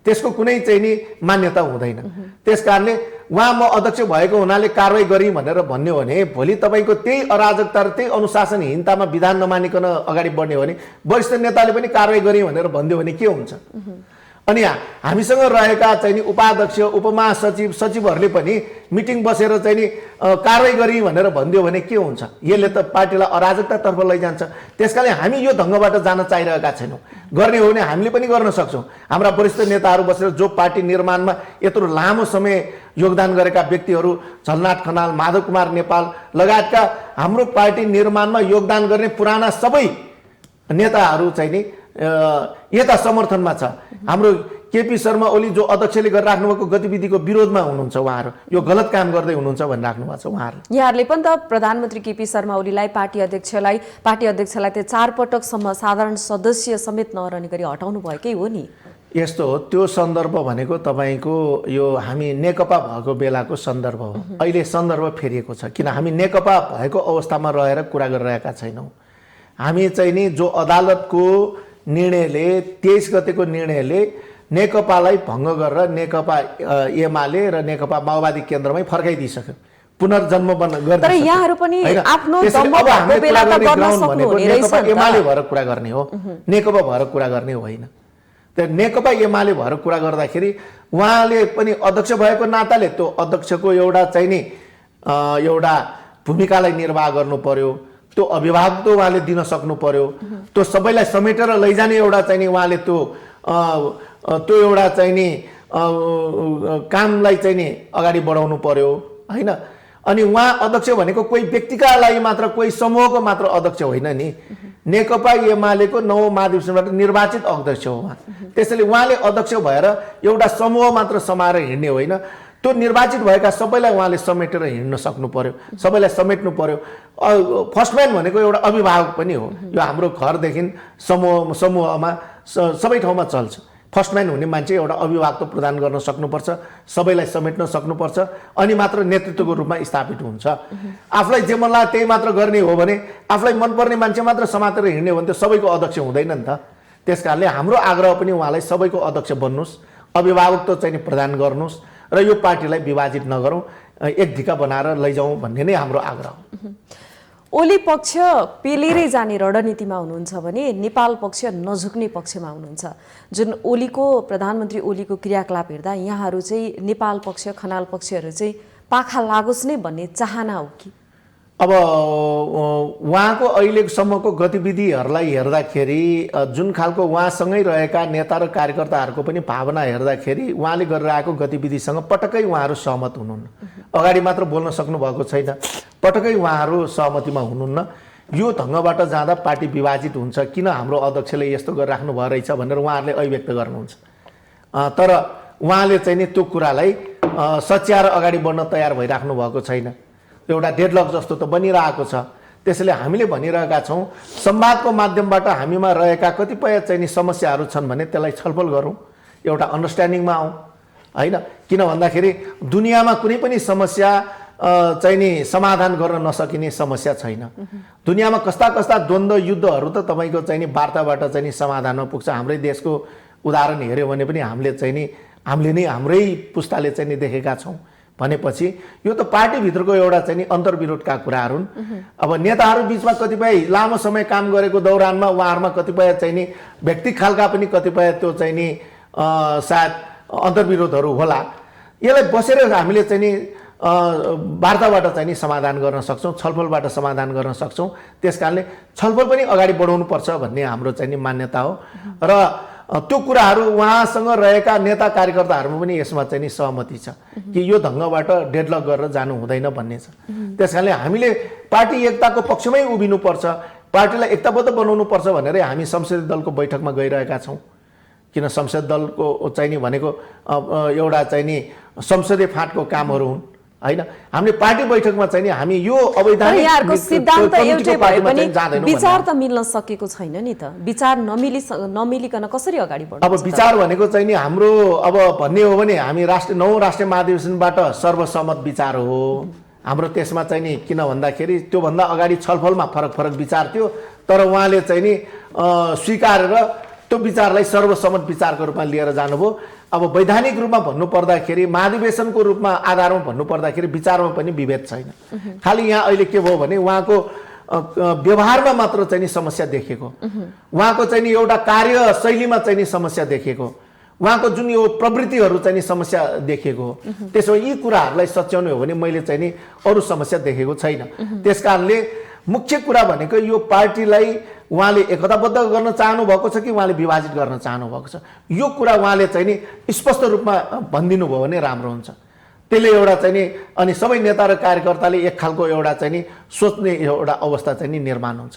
त्यसको कुनै चाहिँ नि मान्यता हुँदैन। त्यस कारणले उहाँ म अध्यक्ष भएको हुनाले कारबाही गरेँ भनेर भन्यो भने भोलि तपाईँको त्यही अराजकता र त्यही अनुशासनहीनतामा विधान नमानिकन अगाडि बढ्ने हो भने वरिष्ठ नेताले पनि कारबाही गरेँ भनेर भनिदियो भने के हुन्छ? अनि हामीसँग रहेका चाहिँ नि उपाध्यक्ष उपमहासचिव सचिवहरूले पनि मिटिङ बसेर चाहिँ नि कारवाही गरी भनेर भनिदियो भने के हुन्छ? यसले त पार्टीलाई अराजकतातर्फ लैजान्छ। त्यसकारण हामी यो ढङ्गबाट जान चाहिरहेका छैनौँ। गर्ने हो भने हामीले पनि गर्न सक्छौँ। हाम्रा वरिष्ठ नेताहरू बसेर जो पार्टी निर्माणमा यत्रो लामो समय योगदान गरेका व्यक्तिहरू झलनाथ खनाल, माधव कुमार नेपाल लगायतका हाम्रो पार्टी निर्माणमा योगदान गर्ने पुराना सबै नेताहरू चाहिँ नि यता समर्थनमा छ। हाम्रो केपी शर्मा ओली जो अध्यक्षले गरिराख्नु भएको गतिविधिको विरोधमा हुनुहुन्छ। उहाँहरू यो गलत काम गर्दै हुनुहुन्छ भनिराख्नु भएको छ। उहाँहरू यहाँहरूले पनि त प्रधानमन्त्री केपी शर्मा ओलीलाई पार्टी अध्यक्षलाई त्यो 4 पटकसम्म साधारण सदस्य समेत नरहने गरी हटाउनु भएकै हो नि। यस्तो हो, त्यो सन्दर्भ भनेको तपाईँको यो हामी नेकपा भएको बेलाको सन्दर्भ हो। अहिले सन्दर्भ फेरिएको छ, किन हामी नेकपा भएको अवस्थामा रहेर कुरा गरिरहेका छैनौँ। हामी चाहिँ नि जो अदालतको निर्णयले 23 गतेको निर्णयले नेकपालाई भङ्ग गरेर नेकपा एमाले र नेकपा माओवादी केन्द्रमै फर्काइदिइसक्यो, पुनर्जन्म गर्दै। तर यहाँहरू पनि आफ्नो दम्भ भएको बेला त गर्न सक्नुहुने रहेछ नि त। एमाले भएर कुरा गर्ने हो, नेकपा भएर कुरा गर्ने होइन। त्यो नेकपा एमाले भएर कुरा गर्दाखेरि उहाँले पनि अध्यक्ष भएको नाताले त्यो अध्यक्षको एउटा चाहिँ नि एउटा भूमिकालाई निर्वाह गर्नु पर्यो। त्यो अभिभावक त उहाँले दिन सक्नु पर्यो। त्यो सबैलाई समेटेर लैजाने एउटा चाहिँ नि उहाँले त्यो एउटा चाहिँ नि कामलाई चाहिँ नि अगाडि बढाउनु पर्यो होइन। अनि उहाँ अध्यक्ष भनेको कोही व्यक्तिका लागि मात्र, कोही समूहको मात्र अध्यक्ष होइन नि। नेकपा एमालेको 9औं महाधिवेशनबाट निर्वाचित अध्यक्ष हो उहाँ। त्यसैले उहाँले अध्यक्ष भएर एउटा समूह मात्र समाएर हिँड्ने होइन, त्यो निर्वाचित भएका सबैलाई उहाँले समेटेर हिँड्न सक्नु पर्यो, सबैलाई समेट्नु पर्यो। फर्स्टम्यान भनेको एउटा अभिभावक पनि हो। यो हाम्रो घरदेखि समूहमा सबै ठाउँमा चल्छ। फर्स्टम्यान हुने मान्छे एउटा अभिभावक प्रदान गर्न सक्नुपर्छ, सबैलाई समेट्न सक्नुपर्छ, अनि मात्र नेतृत्वको रूपमा स्थापित हुन्छ। आफूलाई जे मन लाग्यो त्यही मात्र गर्ने हो भने, आफूलाई मनपर्ने मान्छे मात्र समातेर हिँड्ने हो भने त्यो सबैको अध्यक्ष हुँदैन नि त। त्यस कारणले हाम्रो आग्रह पनि उहाँलाई सबैको अध्यक्ष बन्नुहोस्, अभिभावकत्व चाहिँ प्रदान गर्नुहोस् र यो पार्टीलाई विभाजित नगरौँ, एक ढिका बनाएर लैजाउँ भन्ने नै हाम्रो आग्रह हो। ओली पक्ष पेलेरै जाने रणनीतिमा हुनुहुन्छ भने नेपाल पक्ष नझुक्ने पक्षमा हुनुहुन्छ। जुन प्रधानमन्त्री ओलीको क्रियाकलाप हेर्दा यहाँहरू चाहिँ नेपाल पक्ष, खनाल पक्षहरू चाहिँ पाखा लागोस् नै भन्ने चाहना हो कि? अब उहाँको अहिलेसम्मको गतिविधिहरूलाई हेर्दाखेरि, जुन खालको उहाँसँगै रहेका नेता र कार्यकर्ताहरूको पनि भावना हेर्दाखेरि उहाँले गरिरहेको गतिविधिसँग पटक्कै उहाँहरू सहमत हुनुहुन्न। अगाडि मात्र बोल्न सक्नुभएको छैन, पटक्कै उहाँहरू सहमतिमा हुनुहुन्न। यो ढङ्गबाट जाँदा पार्टी विभाजित हुन्छ, किन हाम्रो अध्यक्षले यस्तो गरिराख्नु भयो रहेछ भनेर उहाँहरूले अभिव्यक्त गर्नुहुन्छ। तर उहाँले चाहिँ नि त्यो कुरालाई सच्याएर अगाडि बढ्न तयार भइराख्नु भएको छैन। एउटा डेडलक जस्तो त बनिरहेको छ। त्यसैले हामीले भनिरहेका छौँ, संवादको माध्यमबाट हामीमा रहेका कतिपय चाहिँ नि समस्याहरू छन् भने त्यसलाई छलफल गरौँ, एउटा अन्डरस्ट्यान्डिङमा आउँ होइन। किन भन्दाखेरि दुनियाँमा कुनै पनि समस्या चाहिँ नि समाधान गर्न नसकिने समस्या छैन। दुनियाँमा कस्ता कस्ता द्वन्द्व युद्धहरू त तपाईँको चाहिँ नि वार्ताबाट चाहिँ नि समाधानमा पुग्छ। हाम्रै देशको उदाहरण हेऱ्यो भने पनि हामीले नै हाम्रै पुस्ताले चाहिँ नि देखेका छौँ। भनेपछि यो त पार्टीभित्रको एउटा चाहिँ नि अन्तर्विरोधका कुराहरू हुन्। अब नेताहरू बिचमा कतिपय लामो समय काम गरेको दौरानमा उहाँहरूमा कतिपय चाहिँ नि व्यक्तिगत खालका पनि कतिपय त्यो चाहिँ नि सायद अन्तर्विरोधहरू होला। यसलाई बसेर हामीले चाहिँ नि वार्ताबाट चाहिँ नि समाधान गर्न सक्छौँ, छलफलबाट समाधान गर्न सक्छौँ। त्यस कारणले छलफल पनि अगाडि बढाउनुपर्छ भन्ने हाम्रो चाहिँ नि मान्यता हो। र त्यो कुराहरू उहाँसँग रहेका नेता कार्यकर्ताहरूमा पनि यसमा चाहिँ नि सहमति छ कि यो ढङ्गबाट डेडलक गरेर जानु हुँदैन भन्ने छ। त्यस कारणले हामीले पार्टी एकताको पक्षमै उभिनुपर्छ, पार्टीलाई एकताबद्ध बनाउनुपर्छ भनेर हामी संसदीय दलको बैठकमा गइरहेका छौँ। किन संसदीय दलको चाहिँ नि भनेको एउटा चाहिँ नि संसदीय फाँटको कामहरू हुन् होइन। हामीले पार्टी बैठकमा चाहिँ नि हामी यो अवैधानिक सिद्धान्त एउटै भए पनि विचार त मिल्न सकेको छैन नि त। विचार नमिलिकन कसरी अगाडि बढ्छ? अब विचार भनेको चाहिँ नि हाम्रो अब भन्ने हो भने हामी 9औं राष्ट्रिय महाधिवेशनबाट सर्वसम्मत विचार हो हाम्रो। त्यसमा चाहिँ नि किन भन्दाखेरि त्योभन्दा अगाडि छलफलमा फरक विचार थियो, तर उहाँले चाहिँ नि स्वीकारेर त्यो विचारलाई सर्वसम्मत विचारको रूपमा लिएर जानुभयो। अब वैधानिक रूपमा भन्नुपर्दाखेरि, महाधिवेशनको रूपमा आधारमा भन्नुपर्दाखेरि विचारमा पनि विभेद छैन। खालि यहाँ अहिले के भयो भने उहाँको व्यवहारमा मात्र चाहिँ नि समस्या देखिएको, उहाँको चाहिँ नि एउटा कार्यशैलीमा चाहिँ नि समस्या देखिएको, उहाँको जुन यो प्रवृत्तिहरू चाहिँ नि समस्या देखिएको हो। त्यसो यी कुराहरूलाई सच्याउनु हो भने मैले चाहिँ नि अरू समस्या देखेको छैन। त्यसकारणले मुख्य कुरा भनेको यो पार्टीलाई उहाँले एकताबद्ध गर्न चाहनु भएको छ कि उहाँले विभाजित गर्न चाहनु भएको छ, यो कुरा उहाँले चाहिँ नि स्पष्ट रूपमा भनिदिनु भयो भने राम्रो हुन्छ। त्यसले एउटा चाहिँ नि अनि सबै नेता र कार्यकर्ताले एक खालको एउटा चाहिँ नि सोच्ने एउटा अवस्था चाहिँ नि निर्माण हुन्छ।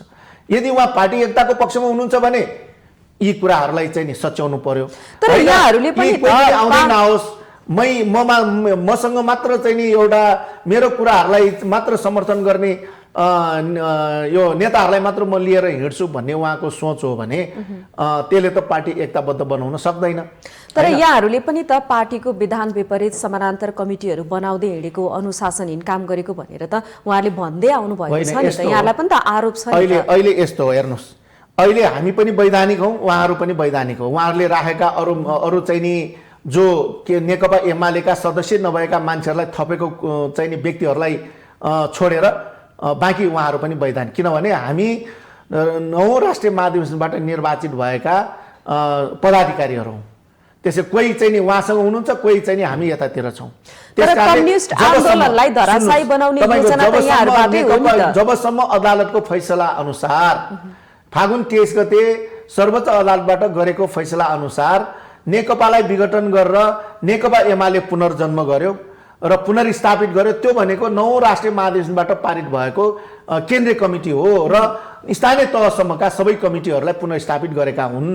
यदि उहाँ पार्टी एकताको पक्षमा हुनुहुन्छ भने यी कुराहरूलाई चाहिँ नि सच्याउनु पर्यो। तर यहाँहरूले पनि आउँदै नआओस्, मसँग मात्र चाहिँ नि एउटा मेरो कुराहरूलाई मात्र समर्थन गर्ने यो नेताहरूलाई मात्र म लिएर हिँड्छु भन्ने उहाँको सोच हो भने त्यसले त पार्टी एकताबद्ध बनाउन सक्दैन। तर यहाँहरूले पनि त पार्टीको विधान विपरीत समानान्तर कमिटीहरू बनाउँदै हिँडेको, अनुशासनहीन काम गरेको भनेर त उहाँहरूले भन्दै आउनु भएको छ नि त, यहाँलाई पनि त आरोप छ। अहिले यस्तो हो, हेर्नुहोस्, अहिले हामी पनि वैधानिक हौँ, उहाँहरू पनि वैधानिक हो। उहाँहरूले राखेका अरू चाहिँ नि जो के नेकपा एमालेका सदस्य नभएका मान्छेहरूलाई थपेको चाहिँ नि व्यक्तिहरूलाई छोडेर बाँकी उहाँहरू पनि वैधानिक, किनभने हामी 9 राष्ट्रिय महाधिवेशनबाट निर्वाचित भएका पदाधिकारीहरू हौँ। त्यसै कोही चाहिँ नि उहाँसँग हुनुहुन्छ, कोही चाहिँ नि हामी यतातिर छौँ। जबसम्म अदालतको फैसला अनुसार फागुन 23 गते सर्वोच्च अदालतबाट गरेको फैसला अनुसार नेकपालाई विघटन गरेर नेकपा एमाले पुनर्जन्म गर्यो र पुनर्स्थापित गर्यो, त्यो भनेको 9 राष्ट्रिय महाधिवेशनबाट पारित भएको केन्द्रीय कमिटी हो र स्थानीय तहसम्मका सबै कमिटीहरूलाई पुनर्स्थापित गरेका हुन्।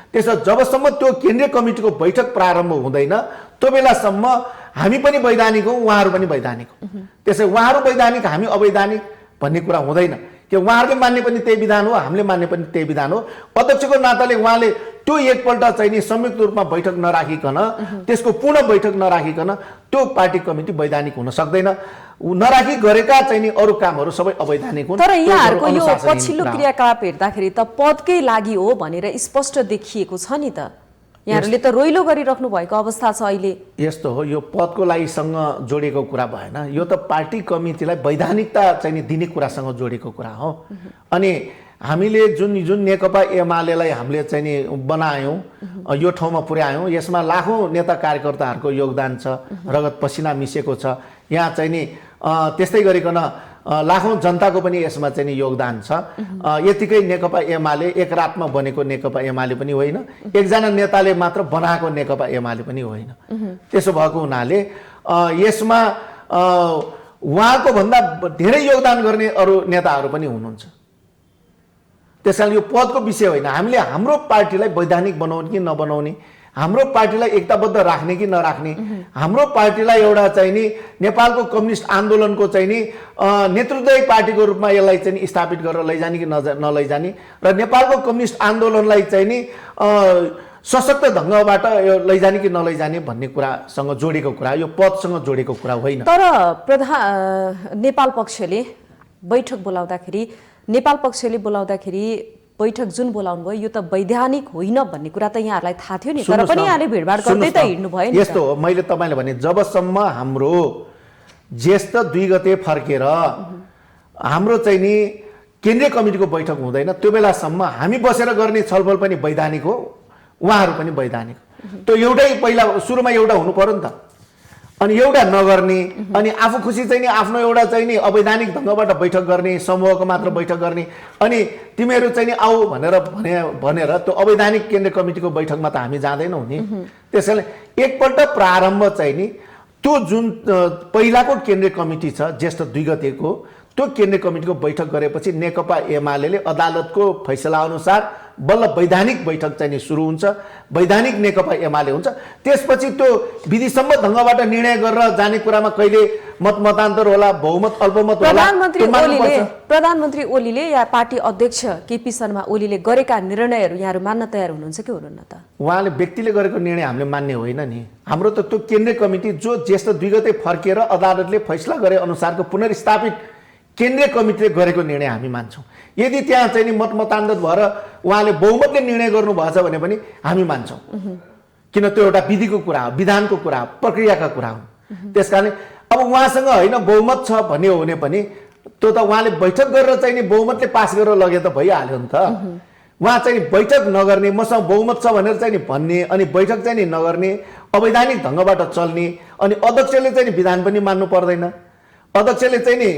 त्यसो जबसम्म त्यो केन्द्रीय कमिटीको बैठक प्रारम्भ हुँदैन त्यो बेलासम्म हामी पनि वैधानिक हौँ, उहाँहरू पनि वैधानिक हौँ। त्यसै उहाँहरू वैधानिक हामी अवैधानिक भन्ने कुरा हुँदैन कि उहाँहरूले मान्ने पनि त्यही विधान हो, हामीले मान्ने पनि त्यही विधान हो। अध्यक्षको नाताले उहाँले त्यो एकपल्ट चाहिँ नि संयुक्त रूपमा बैठक नराखिकन, त्यसको पूर्ण बैठक नराखिकन त्यो पार्टी कमिटी वैधानिक हुन सक्दैन। नराखी गरेका चाहिँ नि अरू कामहरू सबै अवैधानिक हुन्। तर यहाँहरूको यो पछिल्लो क्रियाकलाप हेर्दाखेरि त पदकै लागि हो भनेर स्पष्ट देखिएको छ नि त, यहाँहरूले त रोइलो गरिराख्नु भएको अवस्था छ अहिले। यस्तो हो, यो पदको लागिसँग जोडेको कुरा भएन, यो त पार्टी कमिटीलाई वैधानिकता चाहिँ नि दिने कुरासँग जोडेको कुरा हो। अनि हामीले जुन नेकपा एमालेलाई हामीले चाहिँ नि बनायौँ, यो ठाउँमा पुर्यायौँ, यसमा लाखौँ नेता कार्यकर्ताहरूको योगदान छ, रगत पसिना मिसेको छ। यहाँ चाहिँ नि त्यस्तै गरिकन लाखौँ जनताको पनि यसमा चाहिँ नि योगदान छ। यतिकै नेकपा एमाले एक रातमा बनेको नेकपा एमाले पनि होइन, एकजना नेताले मात्र बनाएको नेकपा एमाले पनि होइन। त्यसो भएको हुनाले यसमा उहाँको भन्दा धेरै योगदान गर्ने अरू नेताहरू पनि हुनुहुन्छ। त्यसकारण यो पदको विषय होइन, हामीले हाम्रो पार्टीलाई वैधानिक बनाउने कि नबनाउने, हाम्रो पार्टीलाई एकताबद्ध राख्ने कि नराख्ने, हाम्रो पार्टीलाई एउटा चाहिँ नि नेपालको कम्युनिस्ट आन्दोलनको चाहिँ नि नेतृत्वदायी पार्टीको रूपमा यसलाई चाहिँ स्थापित गरेर लैजाने कि नलैजाने, र नेपालको कम्युनिस्ट आन्दोलनलाई चाहिँ नि सशक्त ढङ्गबाट लैजाने कि नलैजाने भन्ने कुरासँग जोडेको कुरा, यो पदसँग जोडेको कुरा होइन। तर नेपाल पक्षले बैठक बोलाउँदाखेरि, नेपाल पक्षले बोलाउँदाखेरि बैठक जुन बोलाउनु भयो यो त वैधानिक होइन भन्ने कुरा त यहाँहरूलाई थाहा थियो नि, तर पनि यहाँले भिडभाड गर्दै त हिँड्नु भयो नि। यस्तो हो, मैले तपाईँले भने जबसम्म हाम्रो ज्येष्ठ 2 गते फर्केर हाम्रो चाहिँ नि केन्द्रीय कमिटीको बैठक हुँदैन त्यो बेलासम्म हामी बसेर गर्ने छलफल पनि वैधानिक हो, उहाँहरू पनि वैधानिक। त्यो एउटै पहिला सुरुमा एउटा हुनु पर्यो नि त, अनि एउटा नगर्ने, अनि आफू खुसी चाहिँ नि आफ्नो एउटा चाहिँ नि अवैधानिक ढङ्गबाट बैठक गर्ने, समूहको मात्र बैठक गर्ने, अनि तिमीहरू चाहिँ नि आऊ भनेर त्यो अवैधानिक केन्द्रीय कमिटीको बैठकमा त हामी जाँदैनौँ नि। त्यसैले एकपल्ट प्रारम्भ चाहिँ नि त्यो जुन पहिलाको केन्द्रीय कमिटी छ ज्येष्ठ 2 गतेको, त्यो केन्द्रीय कमिटीको बैठक गरेपछि नेकपा एमाले अदालतको फैसला अनुसार बल्ल वैधानिक बैठक चाहिँ नि सुरु हुन्छ, वैधानिक नेकपा एमाले हुन्छ। त्यसपछि त्यो विधिसम्मत ढङ्गबाट निर्णय गरेर जाने कुरामा कहिले मतमतान्तर होला, बहुमत अल्पमत होला। प्रधानमन्त्री ओलीले या पार्टी अध्यक्ष केपी शर्मा ओलीले गरेका निर्णयहरू यहाँहरू मान्न तयार हुनुहुन्छ कि हुनुहुन्न त? उहाँले व्यक्तिले गरेको निर्णय हामीले मान्ने होइन नि, हाम्रो त त्यो केन्द्रीय कमिटी जो ज्येष्ठ 2 गते फर्केर अदालतले फैसला गरे अनुसारको पुनर्स्थापित केन्द्रीय कमिटीले गरेको निर्णय हामी मान्छौँ। यदि त्यहाँ चाहिँ नि मतमतान्तर भएर उहाँले बहुमतले निर्णय गर्नुभएछ भने पनि हामी मान्छौँ, किन त्यो एउटा विधिको कुरा हो, विधानको कुरा हो, प्रक्रियाका कुरा हो। त्यसकारण अब उहाँसँग होइन बहुमत छ भन्ने हो भने पनि त्यो त उहाँले बैठक गरेर चाहिँ नि बहुमतले पास गरेर लगे त भइहाल्यो नि त। उहाँ चाहिँ बैठक नगर्ने, मसँग बहुमत छ भनेर चाहिँ नि भन्ने, अनि बैठक चाहिँ नि नगर्ने, अवैधानिक ढङ्गबाट चल्ने, अनि अध्यक्षले चाहिँ नि विधान पनि मान्नु पर्दैन, अध्यक्षले चाहिँ नि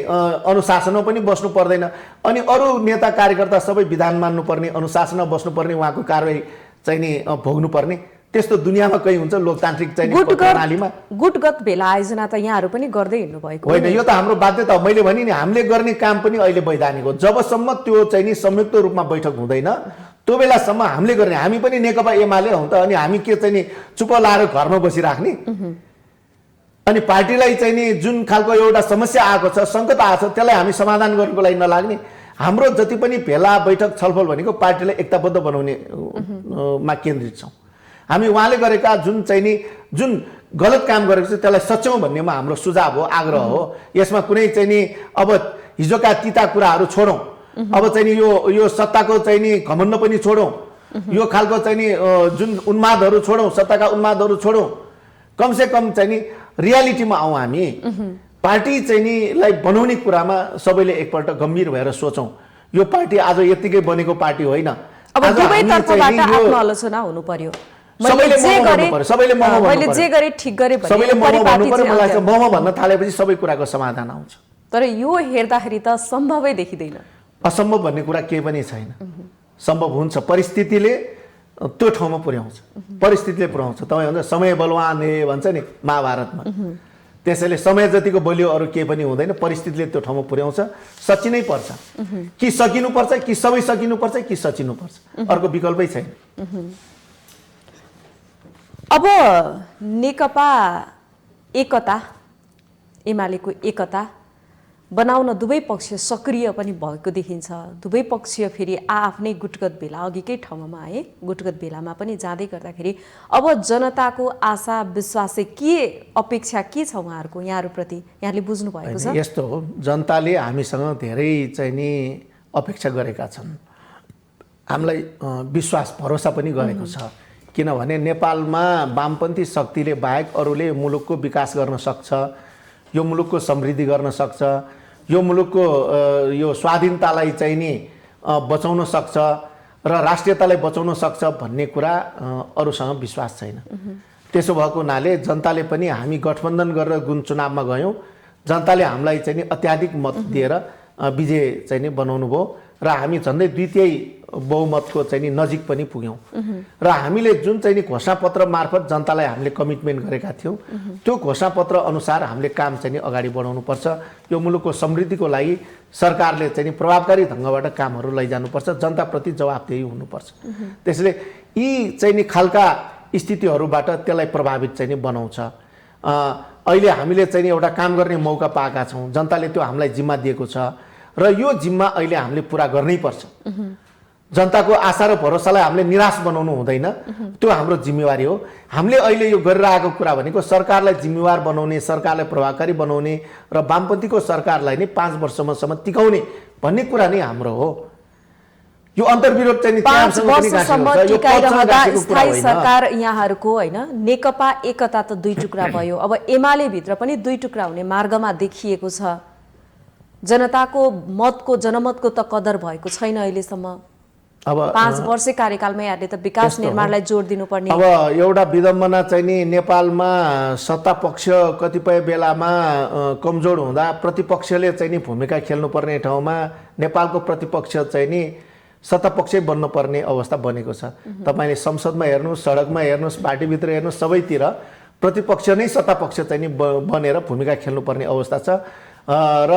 अनुशासनमा पनि बस्नु पर्दैन, अनि अरू नेता कार्यकर्ता सबै विधान मान्नुपर्ने, अनुशासनमा बस्नुपर्ने, उहाँको कारवाही चाहिँ नि भोग्नुपर्ने, त्यस्तो दुनियाँमा कहीँ हुन्छ लोकतान्त्रिक चाहिँ प्रणालीमा? गुटगत भेला आयोजना त यहाँहरू पनि गर्दै हिँड्नु भएको होइन, यो त हाम्रो बाध्यता हो। मैले भने नि हामीले गर्ने काम पनि अहिले वैधानिक हो। जबसम्म त्यो चाहिँ नि संयुक्त रूपमा बैठक हुँदैन त्यो बेलासम्म हामीले गर्ने, हामी पनि नेकपा एमाले हौँ त, अनि हामी के चाहिँ नि चुप लाएर घरमा बसिराख्ने? अनि पार्टीलाई चाहिँ नि जुन खालको एउटा समस्या आएको छ, सङ्कट आएको छ, त्यसलाई हामी समाधान गर्नुको लागि नलाग्ने? हाम्रो जति पनि भेला बैठक छलफल भनेको पार्टीलाई एकताबद्ध बनाउने मा केन्द्रित छौँ हामी। उहाँले गरेका जुन चाहिँ नि जुन गलत काम गरेको छ त्यसलाई सच्याउँ भन्नेमा हाम्रो सुझाव हो, आग्रह हो। यसमा कुनै चाहिँ नि अब हिजोका तिता कुराहरू छोडौँ, अब चाहिँ नि यो सत्ताको चाहिँ नि घमण्ड पनि छोडौँ, यो खालको चाहिँ नि जुन उन्मादहरू छोडौँ, सत्ताका उन्मादहरू छोडौँ, कमसे कम चाहिँ नि रियालिटीमा आउँ हामी। पार्टी चाहिँ नि लाई बनाउने कुरामा सबैले एकपल्ट गम्भीर भएर सोचौँ। यो पार्टी आज यतिकै बनेको पार्टी होइन। अब दुवैतर्फबाट आत्मआलोचना हुनु पर्यो। सबैले मैले जे गरे ठिक गरे सबैले मलाई भन्न थालेपछि सबै कुराको समाधान आउँछ। तर यो हेर्दाखेरि त सम्भवै देखिँदैन। असम्भव भन्ने कुरा केही पनि छैन, सम्भव हुन्छ। परिस्थितिले त्यो ठाउँमा पुर्याउँछ, परिस्थितिले पुर्याउँछ। तपाईँ भन्छ समय बलवान हे भन्छ नि महाभारतमा, त्यसैले समय जतिको बलियो अरू केही पनि हुँदैन। परिस्थितिले त्यो ठाउँमा पुर्याउँछ। सचिनै पर्छ, कि सकिनुपर्छ, कि सबै सकिनुपर्छ, कि सचिनुपर्छ, अर्को विकल्पै छैन। अब नेकपा एकता, एमालेको एकता बनाउन दुवै पक्ष सक्रिय पनि भएको देखिन्छ। दुवै पक्ष फेरि आफ्नै गुटगत भेला, अघिकै ठाउँमा आए, गुटगत भेलामा पनि जाँदै गर्दाखेरि अब जनताको आशा विश्वास के, अपेक्षा के छ उहाँहरूको, यहाँहरूप्रति यहाँले बुझ्नु भएको छ? यस्तो हो, जनताले हामीसँग धेरै चाहिँ नि अपेक्षा गरेका छन्, हामीलाई विश्वास भरोसा पनि गरेको छ। किनभने नेपालमा वामपन्थी शक्तिले बाहेक अरूले मुलुकको विकास गर्न सक्छ, यो मुलुकको समृद्धि गर्न सक्छ, यो मुलुकको यो स्वाधीनतालाई चाहिँ नि बचाउन सक्छ र राष्ट्रियतालाई बचाउन सक्छ भन्ने कुरा अरूसँग विश्वास छैन। त्यसो भएको हुनाले जनताले पनि हामी गठबन्धन गरेर जुन चुनावमा गयौँ, जनताले हामीलाई चाहिँ नि अत्याधिक मत दिएर विजय चाहिँ नि बनाउनु भयो र हामी झन्डै द्वितीय बहुमतको चाहिँ नि नजिक पनि पुग्यौँ। र हामीले जुन चाहिँ नि घोषणापत्र मार्फत जनतालाई हामीले कमिटमेन्ट गरेका थियौँ, त्यो घोषणापत्र अनुसार हामीले काम चाहिँ नि अगाडि बढाउनुपर्छ। यो मुलुकको समृद्धिको लागि सरकारले चाहिँ नि प्रभावकारी ढङ्गबाट कामहरू लैजानुपर्छ, जनताप्रति जवाबदेही हुनुपर्छ। त्यसले यी चाहिँ नि खालका स्थितिहरूबाट त्यसलाई प्रभावित चाहिँ नि बनाउँछ। अहिले हामीले चाहिँ नि एउटा काम गर्ने मौका पाएका छौँ, जनताले त्यो हामीलाई जिम्मा दिएको छ र यो जिम्मा अहिले हामीले पुरा गर्नै पर्छ। जनताको आशा र भरोसालाई हामीले निराश बनाउनु हुँदैन, त्यो हाम्रो जिम्मेवारी हो। हामीले अहिले यो गरिरहेको कुरा भनेको सरकारलाई जिम्मेवार बनाउने, सरकारलाई प्रभावकारी बनाउने र वामपन्थीको सरकारलाई नै 5 वर्षसम्म टिकाउने भन्ने कुरा नै हाम्रो हो। यो अन्तर्विरोध चाहिँ 5 वर्षसम्म टिकाइरहँदा स्थायी सरकार यहाँहरूको होइन, नेकपा एकता त दुई टुक्रा भयो, अब एमाले भित्र पनि दुई टुक्रा हुने मार्गमा देखिएको छ। जनताको मतको, जनमतको त कदर भएको छैन अहिलेसम्म। अब 5 वर्ष कार्यकालमा यहाँले त विकास निर्माणलाई जोड दिनुपर्ने। अब एउटा विडम्बना चाहिँ नि नेपालमा सत्ता पक्ष कतिपय बेलामा कमजोर हुँदा प्रतिपक्षले चाहिँ नि भूमिका खेल्नुपर्ने ठाउँमा नेपालको प्रतिपक्ष चाहिँ नि सत्तापक्षै बन्नुपर्ने अवस्था बनेको छ। तपाईँले संसदमा हेर्नुहोस्, सडकमा हेर्नुहोस्, पार्टीभित्र हेर्नुहोस्, सबैतिर प्रतिपक्ष नै सत्तापक्ष चाहिँ नि बनेर भूमिका खेल्नुपर्ने अवस्था छ। र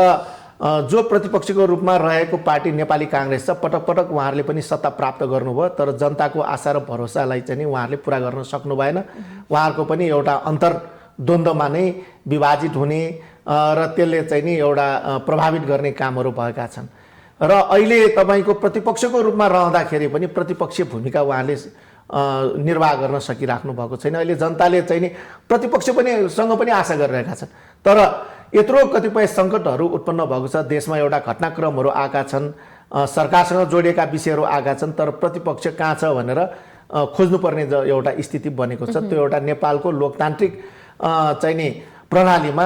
जो प्रतिपक्षको रूपमा रहेको पार्टी नेपाली काङ्ग्रेस छ, पटक पटक उहाँहरूले पनि सत्ता प्राप्त गर्नुभयो, तर जनताको आशा र भरोसालाई चाहिँ नि उहाँहरूले पुरा गर्न सक्नु भएन। उहाँहरूको पनि एउटा अन्तर्द्वन्द्वमा नै विभाजित हुने र त्यसले चाहिँ नि एउटा प्रभावित गर्ने कामहरू भएका छन्। र अहिले तपाईँको प्रतिपक्षको रूपमा रहँदाखेरि पनि प्रतिपक्षीय भूमिका उहाँले निर्वाह गर्न सकिराख्नु भएको छैन। अहिले जनताले चाहिँ नि प्रतिपक्ष पनि सँग पनि आशा गरिरहेका छन्, तर यत्रो कतिपय सङ्कटहरू उत्पन्न भएको छ, देशमा एउटा घटनाक्रमहरू आएका छन्, सरकारसँग जोडिएका विषयहरू आएका छन्, तर प्रतिपक्ष कहाँ छ भनेर खोज्नुपर्ने एउटा स्थिति बनेको छ। त्यो एउटा नेपालको लोकतान्त्रिक चाहिँ नि प्रणालीमा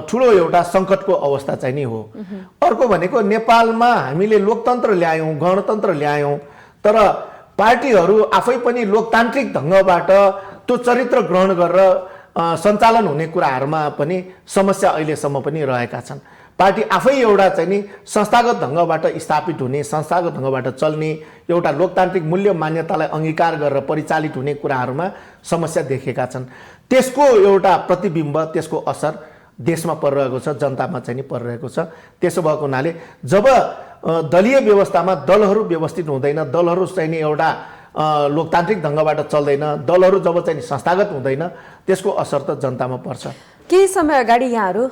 ठुलो एउटा सङ्कटको अवस्था चाहिँ नि हो। अर्को भनेको नेपालमा हामीले लोकतन्त्र ल्यायौँ, गणतन्त्र ल्यायौँ, तर पार्टीहरू आफै पनि लोकतान्त्रिक ढङ्गबाट त्यो चरित्र ग्रहण गरेर सञ्चालन हुने कुराहरूमा पनि समस्या अहिलेसम्म पनि रहेका छन्। पार्टी आफै एउटा चाहिँ नि संस्थागत ढङ्गबाट स्थापित हुने, संस्थागत ढङ्गबाट चल्ने, एउटा लोकतान्त्रिक मूल्य मान्यतालाई अङ्गीकार गरेर परिचालित हुने कुराहरूमा समस्या देखेका छन्। त्यसको एउटा प्रतिबिम्ब, त्यसको असर देशमा परिरहेको छ, जनतामा चाहिँ नि परिरहेको छ। त्यसो भएको हुनाले जब दलीय व्यवस्थामा दलहरू व्यवस्थित हुँदैन, दलहरू चाहिँ नि एउटा लोकतान्त्रिक ढङ्गबाट चल्दैन, दलहरू जब चाहिँ संस्थागत हुँदैन, त्यसको असर त जनतामा पर्छ। केही समय अगाडि यहाँहरू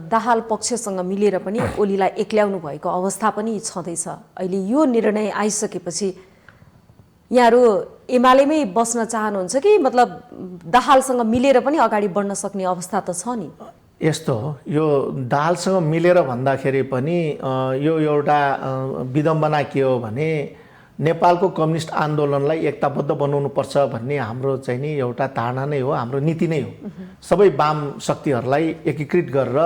दाहाल पक्षसँग मिलेर पनि ओलीलाई एक्ल्याउनु भएको अवस्था पनि छँदैछ। अहिले यो निर्णय आइसकेपछि यहाँहरू एमालेमै बस्न चाहनुहुन्छ कि मतलब दाहालसँग मिलेर पनि अगाडि बढ्न सक्ने अवस्था त छ नि? यस्तो हो, यो दाहालसँग मिलेर भन्दाखेरि पनि यो एउटा विडम्बना के हो भने नेपालको कम्युनिस्ट आन्दोलनलाई एकताबद्ध बनाउनुपर्छ भन्ने हाम्रो चाहिँ नि एउटा धारणा नै हो, हाम्रो नीति नै हो। सबै वाम शक्तिहरूलाई एकीकृत गरेर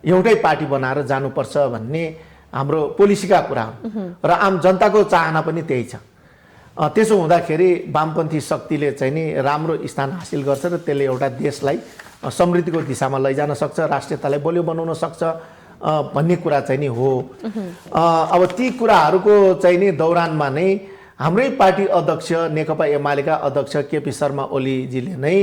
एउटै पार्टी बनाएर जानुपर्छ भन्ने हाम्रो पोलिसीका कुरा हुन् र आम जनताको चाहना पनि त्यही छ। त्यसो हुँदाखेरि वामपन्थी शक्तिले चाहिँ नि राम्रो स्थान हासिल गर्छ र त्यसले एउटा देशलाई समृद्धिको दिशामा लैजान सक्छ, राष्ट्रियतालाई बलियो बनाउन सक्छ भन्ने कुरा चाहिँ नि हो। अब ती कुराहरूको चाहिँ नि दौरानमा नै हाम्रै पार्टी अध्यक्ष नेकपा एमालेका अध्यक्ष केपी शर्मा ओलीजीले नै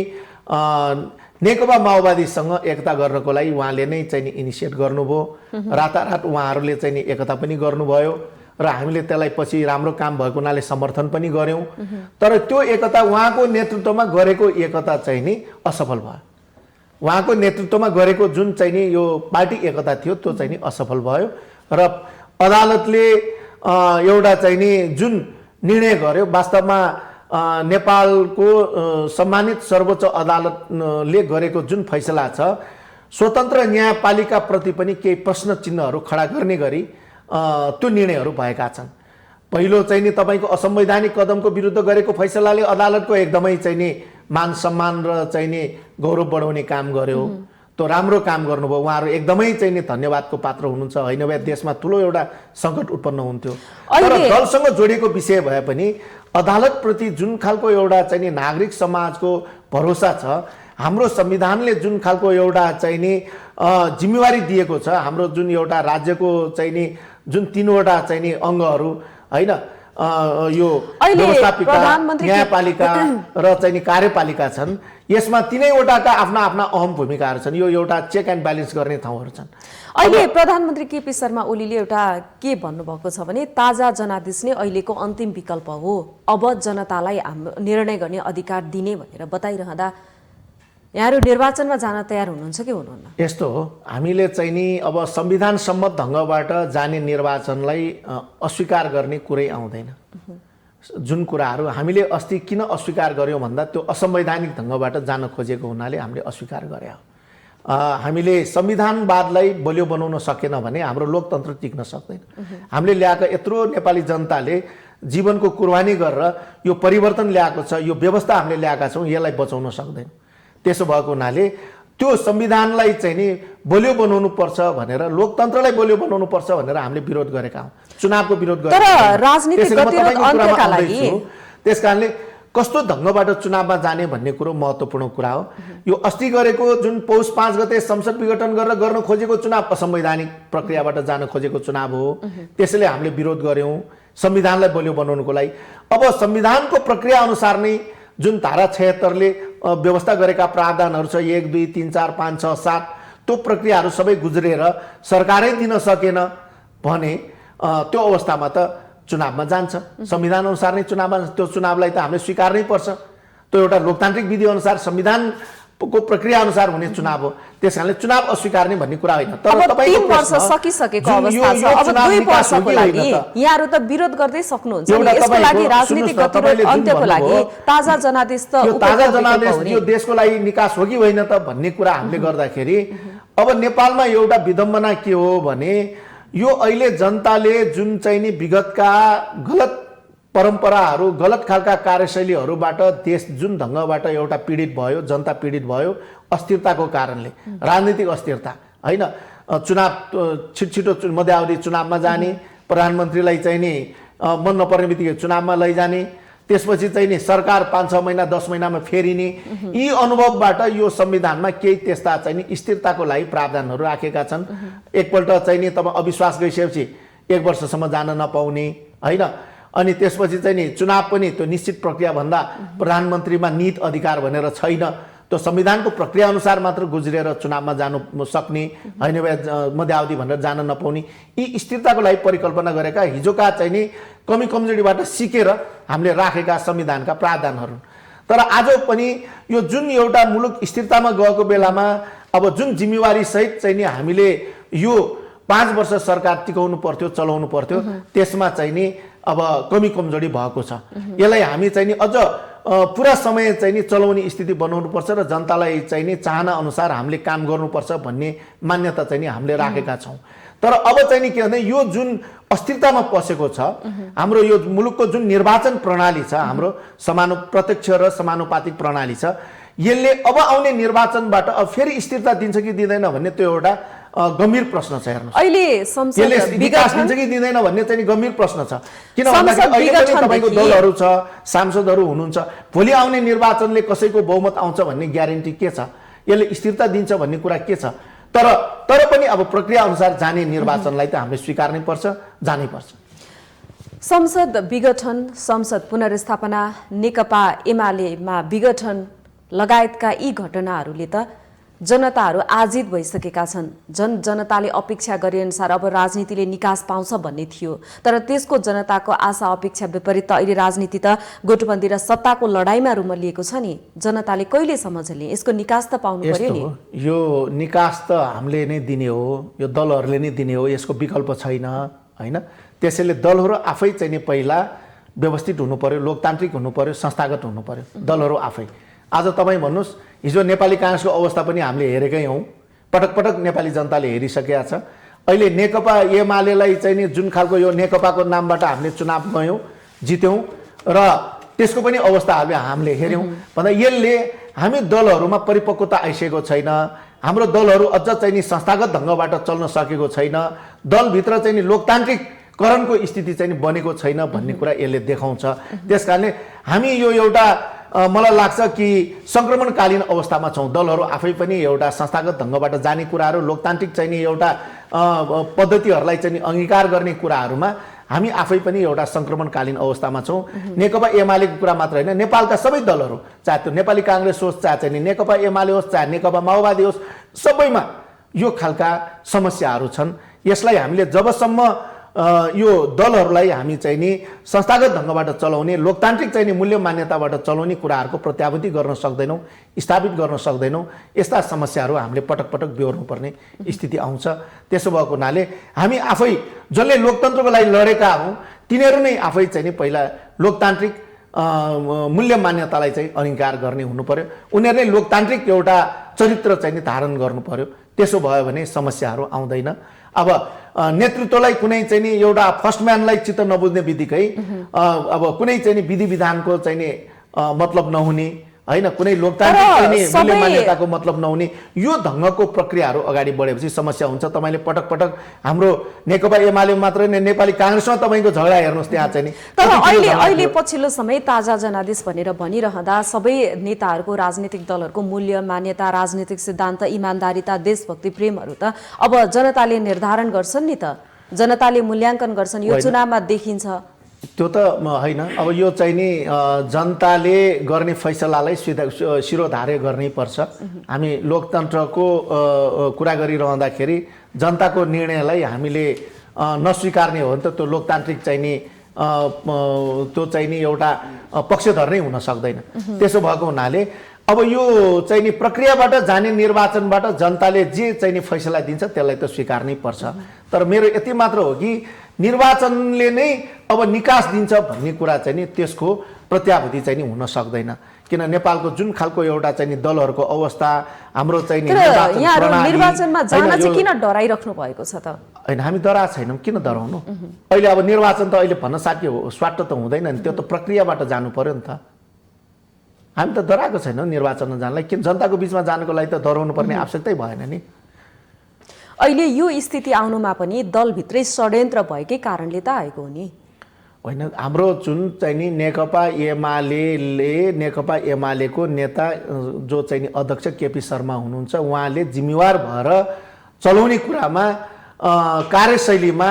नेकपा माओवादीसँग एकता गर्नको लागि उहाँले नै चाहिँ नि इनिसिएट गर्नुभयो। रातारात उहाँहरूले चाहिँ नि एकता पनि गर्नुभयो र हामीले त्यसलाई पछि राम्रो काम भएको हुनाले समर्थन पनि गऱ्यौँ। तर त्यो एकता उहाँको नेतृत्वमा गरेको एकता चाहिँ नि असफल भयो। उहाँको नेतृत्वमा गरेको जुन चाहिँ नि यो पार्टी एकता थियो त्यो चाहिँ नि असफल भयो र अदालतले एउटा चाहिँ नि जुन निर्णय गर्यो, वास्तवमा नेपालको सम्मानित सर्वोच्च अदालतले गरेको जुन फैसला छ, स्वतन्त्र न्यायपालिकाप्रति पनि केही प्रश्न चिन्हहरू खडा गर्ने गरी त्यो निर्णयहरू भएका छन्। पहिलो चाहिँ नि तपाईँको असंवैधानिक कदमको विरुद्ध गरेको फैसलाले अदालतको एकदमै चाहिँ नि मान सम्मान र चाहिँ नि गौरव बढाउने काम गर्यो। त्यो राम्रो काम गर्नुभयो, उहाँहरू एकदमै चाहिँ नि धन्यवादको पात्र हुनुहुन्छ। होइन भए देशमा ठुलो एउटा सङ्कट उत्पन्न हुन्थ्यो। तर दलसँग जोडिएको विषय भए पनि अदालतप्रति जुन खालको एउटा चाहिँ नि नागरिक समाजको भरोसा छ, हाम्रो संविधानले जुन खालको एउटा चाहिँ नि जिम्मेवारी दिएको छ, हाम्रो जुन एउटा राज्यको चाहिँ नि जुन तीनवटा चाहिँ नि अङ्गहरू होइन, यो व्यवस्थापिका, न्यायपालिका र चाहिँ नि कार्यपालिका छन्, यसमा तीनैवटाका आफ्ना आफ्ना अहम भूमिकाहरू छन्। यो एउटा चेक एन्ड ब्यालेन्स गर्ने ठाउँहरू छन्। अहिले प्रधानमन्त्री केपी शर्मा ओलीले एउटा के भन्नुभएको छ भने ताजा जनादेश नै अहिलेको अन्तिम विकल्प हो, अब जनतालाई निर्णय गर्ने अधिकार दिने भनेर बताइरहँदा यहाँहरू निर्वाचनमा जान तयार हुनुहुन्छ कि हुनुहुन्न? यस्तो हो, हामीले चाहिँ नि अब संविधान सम्मत ढङ्गबाट जाने निर्वाचनलाई अस्वीकार गर्ने कुरै आउँदैन। जुन कुराहरू हामीले अस्ति किन अस्वीकार गर्यौँ भन्दा त्यो असंवैधानिक ढङ्गबाट जान खोजेको हुनाले हामीले अस्वीकार गरे हो। हामीले संविधानवादलाई बलियो बनाउन सकेन भने हाम्रो लोकतन्त्र टिक्न सक्दैन। हामीले ल्याएको यत्रो नेपाली जनताले जीवनको कुर्बानी गरेर यो परिवर्तन ल्याएको छ, यो व्यवस्था हामीले ल्याएका छौँ, यसलाई बचाउन सक्दैन। त्यसो भएको हुनाले त्यो संविधानलाई चाहिँ नि बलियो बनाउनु पर्छ भनेर, लोकतन्त्रलाई बलियो बनाउनु पर्छ भनेर हामीले विरोध गरेका हौँ, चुनावको विरोध गरेका। तर राजनीतिक गतिरोध अन्त्यका लागि त्यसकारणले कस्तो ढङ्गबाट चुनावमा जाने भन्ने कुरो महत्त्वपूर्ण कुरा हो। यो अस्ति गरेको जुन पौष 5 गते संसद विघटन गरेर गर्न खोजेको चुनाव असंवैधानिक प्रक्रियाबाट जान खोजेको चुनाव हो। त्यसैले हामीले विरोध गर्यौँ संविधानलाई बलियो बनाउनुको लागि। अब संविधानको प्रक्रिया अनुसार नै जुन धारा 76ले व्यवस्था गरेका प्रावधानहरू छ, 1, 2, 3, 4, 5, 6, 7, त्यो प्रक्रियाहरू सबै गुज्रेर सरकारै दिन सकेन भने त्यो अवस्थामा त चुनावमा जान्छ। संविधान अनुसार नै चुनावमा, त्यो चुनावलाई त हामीले स्वीकार्नै पर्छ। त्यो एउटा लोकतान्त्रिक विधि अनुसार संविधानको प्रक्रिया अनुसार हुने चुनाव हो। त्यसकारणले चुनाव अस्वीकार्ने भन्ने कुरा होइन। तर तपाईँको 3 वर्ष सकिसकेको अवस्था छ, अब 2 वर्षको लागि यहाँहरू त विरोध गर्दै सक्नुहुन्छ नि। यसको लागि राजनीतिक गतिरोध अन्त्यको लागि ताजा जनादेश त ताजा जनादेश यो देशको लागि निकास हो कि होइन त भन्ने कुरा हामीले गर्दाखेरि अब नेपालमा एउटा विडम्बना के हो भने यो अहिले जनताले जुन चाहिँ नि विगतका गलत परम्पराहरू, गलत खालका कार्यशैलीहरूबाट देश जुन ढङ्गबाट एउटा पीडित भयो, जनता पीडित भयो अस्थिरताको कारणले, राजनीतिक अस्थिरता होइन, चुनाव छिटो मध्यावधि चुनावमा जाने, प्रधानमन्त्रीलाई चाहिँ नि मन नपर्ने बित्तिकै चुनावमा लैजाने, त्यसपछि चाहिँ नि सरकार 5-6 महिना 10 महिनामा फेरिने, यी अनुभवबाट यो संविधानमा केही त्यस्ता चाहिँ नि स्थिरताको लागि प्रावधानहरू राखेका छन्। एकपल्ट चाहिँ नि तपाईँ अविश्वास गइसकेपछि 1 वर्षसम्म जान नपाउने, होइन। अनि त्यसपछि चाहिँ नि चुनाव पनि त्यो निश्चित प्रक्रियाभन्दा प्रधानमन्त्रीमा निहित अधिकार भनेर छैन, त्यो संविधानको प्रक्रिया अनुसार मात्र गुज्रेर चुनावमा जानु सक्ने, होइन मध्यावधि भनेर जान नपाउने, यी स्थिरताको लागि परिकल्पना गरेका हिजोका चाहिँ नि कमी कमजोरीबाट सिकेर हामीले राखेका संविधानका प्रावधानहरू। तर आज पनि यो जुन एउटा मुलुक स्थिरतामा गएको बेलामा अब जुन जिम्मेवारी सहित चाहिँ नि हामीले यो 5 वर्ष सरकार टिकाउनु पर्थ्यो, चलाउनु पर्थ्यो, त्यसमा चाहिँ नि अब कमी कमजोरी भएको छ। यसलाई हामी चाहिँ नि अझ पुरा समय चाहिँ नि चलाउने स्थिति बनाउनुपर्छ र जनतालाई चाहिँ नि चाहना अनुसार हामीले काम गर्नुपर्छ भन्ने मान्यता चाहिँ नि हामीले राखेका छौँ। तर अब चाहिँ नि के भन्दा यो जुन अस्थिरतामा पसेको छ, हाम्रो यो मुलुकको जुन निर्वाचन प्रणाली छ, हाम्रो प्रत्यक्ष र समानुपातिक प्रणाली छ, यसले अब आउने निर्वाचनबाट अब फेरि स्थिरता दिन्छ कि दिँदैन भन्ने त्यो एउटा गम्भीर प्रश्न छ। हेर्नुहोस् अहिले संसद विकास दिन्छ कि दिँदैन भन्ने चाहिँ गम्भीर प्रश्न छ। किन भन्दाखेरि अहिले पनि तपाईँको दलहरू छ, सांसदहरू हुनुहुन्छ, भोलि आउने निर्वाचनले कसैको बहुमत आउँछ भन्ने ग्यारेन्टी के छ, यसले स्थिरता दिन्छ भन्ने कुरा के छ। तर पनि अब प्रक्रिया अनुसार जाने निर्वाचनलाई त हामीले स्वीकार्नै पर्छ, जानै पर्छ। संसद विघटन, संसद पुनर्स्थापना, नेकपा एमालेमा विघटन लगायतका यी घटनाहरूले त जनताहरू आजित भइसकेका छन्। जनताले अपेक्षा गरे अनुसार अब राजनीतिले निकास पाउँछ भन्ने थियो, तर त्यसको जनताको आशा अपेक्षा विपरीत त अहिले राजनीति त गुटबन्दी र सत्ताको लडाईँमा रुमलिएको छ नि। जनताले कहिले सम्झले यसको निकास त पाउनु पर्यो नि। यो निकास त हामीले नै दिने हो, यो दलहरूले नै दिने हो, यसको विकल्प छैन, होइन। त्यसैले दलहरू आफै चाहिँ नि पहिला व्यवस्थित हुनु पर्यो, लोकतान्त्रिक हुनु पर्यो, संस्थागत हुनु पर्यो, दलहरू आफै। आज तपाईँ भन्नुहोस्, हिजो नेपाली काङ्ग्रेसको अवस्था पनि हामीले हेरेकै हौँ, पटक पटक नेपाली जनताले हेरिसकेका छ। अहिले नेकपा एमालेलाई चाहिँ नि जुन खालको यो नेकपाको नामबाट हामीले चुनाव गयौँ, जित्यौँ र त्यसको पनि अवस्था हामीले हेऱ्यौँ भन्दा यसले हामी दलहरूमा परिपक्वता आइसकेको छैन, हाम्रो दलहरू अझ चाहिँ नि संस्थागत ढङ्गबाट चल्न सकेको छैन, दलभित्र चाहिँ नि लोकतान्त्रिककरणको स्थिति चाहिँ बनेको छैन भन्ने कुरा यसले देखाउँछ। त्यसकारणले हामी यो एउटा मलाई लाग्छ कि सङ्क्रमणकालीन अवस्थामा छौँ। दलहरू आफै पनि एउटा संस्थागत ढङ्गबाट जाने कुराहरू, लोकतान्त्रिक चाहिँ नि एउटा पद्धतिहरूलाई चाहिँ नि अङ्गीकार गर्ने कुराहरूमा हामी आफै पनि एउटा सङ्क्रमणकालीन अवस्थामा छौँ। नेकपा एमालेको कुरा मात्र होइन, नेपालका सबै दलहरू, चाहे त्यो नेपाली काङ्ग्रेस होस्, चाहे चाहिँ नेकपा एमाले होस्, चाहे नेकपा माओवादी होस्, सबैमा यो खालका समस्याहरू छन्। यसलाई हामीले जबसम्म यो दलहरूलाई हामी चाहिँ नि संस्थागत ढङ्गबाट चलाउने, लोकतान्त्रिक चाहिँ नि मूल्य मान्यताबाट चलाउने कुराहरूको प्रत्याभूति गर्न सक्दैनौँ, स्थापित गर्न सक्दैनौँ, यस्ता समस्याहरू हामीले पटक पटक बेहोर्नु पर्ने स्थिति आउँछ। त्यसो भएको हुनाले हामी आफै जसले लोकतन्त्रको लागि लडेका हौँ तिनीहरू नै आफै चाहिँ नि पहिला लोकतान्त्रिक मूल्य मान्यतालाई चाहिँ अङ्गीकार गर्ने हुनु पर्यो, उनीहरूले लोकतान्त्रिक एउटा चरित्र चाहिँ नि धारण गर्नु पर्यो। त्यसो भयो भने समस्याहरू आउँदैन। अब नेतृत्वलाई कुनै चाहिँ नि एउटा फर्स्ट म्यानलाई चित्त नबुझ्ने बित्तिकै अब कुनै चाहिँ नि विधि विधानको चाहिँ नि मतलब नहुने, होइन, कुनै लोकतान्त्रिक चाहिँ नि मूल्य मान्यताको मतलब नहुने, यो ढङ्गको प्रक्रियाहरू अगाडि बढेपछि समस्या हुन्छ। तपाईँले पटक पटक हाम्रो नेकपा एमाले मात्रै नै नेपाली काङ्ग्रेसमा तपाईँको झगडा हेर्नुहोस् त्यहाँ चाहिँ नि। तर अहिले पछिल्लो समय ताजा जनादेश भनेर भनिरहँदा सबै नेताहरूको, राजनीतिक दलहरूको मूल्य मान्यता, राजनीतिक सिद्धान्त, इमान्दारिता, देशभक्ति, प्रेमहरू त अब जनताले निर्धारण गर्छन् नि त, जनताले मूल्याङ्कन गर्छन्, यो चुनावमा देखिन्छ। त्यो त होइन, अब यो चाहिँ नि जनताले गर्ने फैसलालाई शिरोधार्य गर्नै पर्छ। हामी लोकतन्त्रको कुरा गरिरहँदाखेरि जनताको निर्णयलाई हामीले नस्वीकार्ने हो भने त त्यो लोकतान्त्रिक चाहिँ नि त्यो चाहिँ नि एउटा पक्षधर नै हुन सक्दैन। त्यसो भएको हुनाले अब यो चाहिँ नि प्रक्रियाबाट जाने निर्वाचनबाट जनताले जे चाहिँ नि फैसला दिन्छ त्यसलाई त स्वीकार्नै पर्छ। तर मेरो यति मात्र हो कि निर्वाचनले नै अब निकास दिन्छ भन्ने कुरा चाहिँ नि त्यसको प्रत्याभूति चाहिँ नि हुन सक्दैन। किन नेपालको जुन खालको एउटा चाहिँ नि दलहरूको अवस्था, हाम्रो चाहिँ नि निर्वाचनमा जान चाहिँ किन डराइराख्नु भएको छ त? होइन, हामी डरा छैनौँ, किन डराउनु? अहिले अब निर्वाचन त अहिले भन्न साध्य हो, स्वाट त हुँदैन नि, त्यो त प्रक्रियाबाट जानु पर्यो नि त। हामी त डराएको छैनौँ निर्वाचनमा जानलाई, किन जनताको बिचमा जानुको लागि त डराउनु पर्ने आवश्यकतै भएन नि। अहिले यो स्थिति आउनुमा पनि दलभित्रै षड्यन्त्र भएकै कारणले त आएको हो नि। होइन, हाम्रो जुन चाहिँ नि नेकपा एमालेको नेता जो चाहिँ नि अध्यक्ष केपी शर्मा हुनुहुन्छ, उहाँले जिम्मेवार भएर चलाउने कुरामा कार्यशैलीमा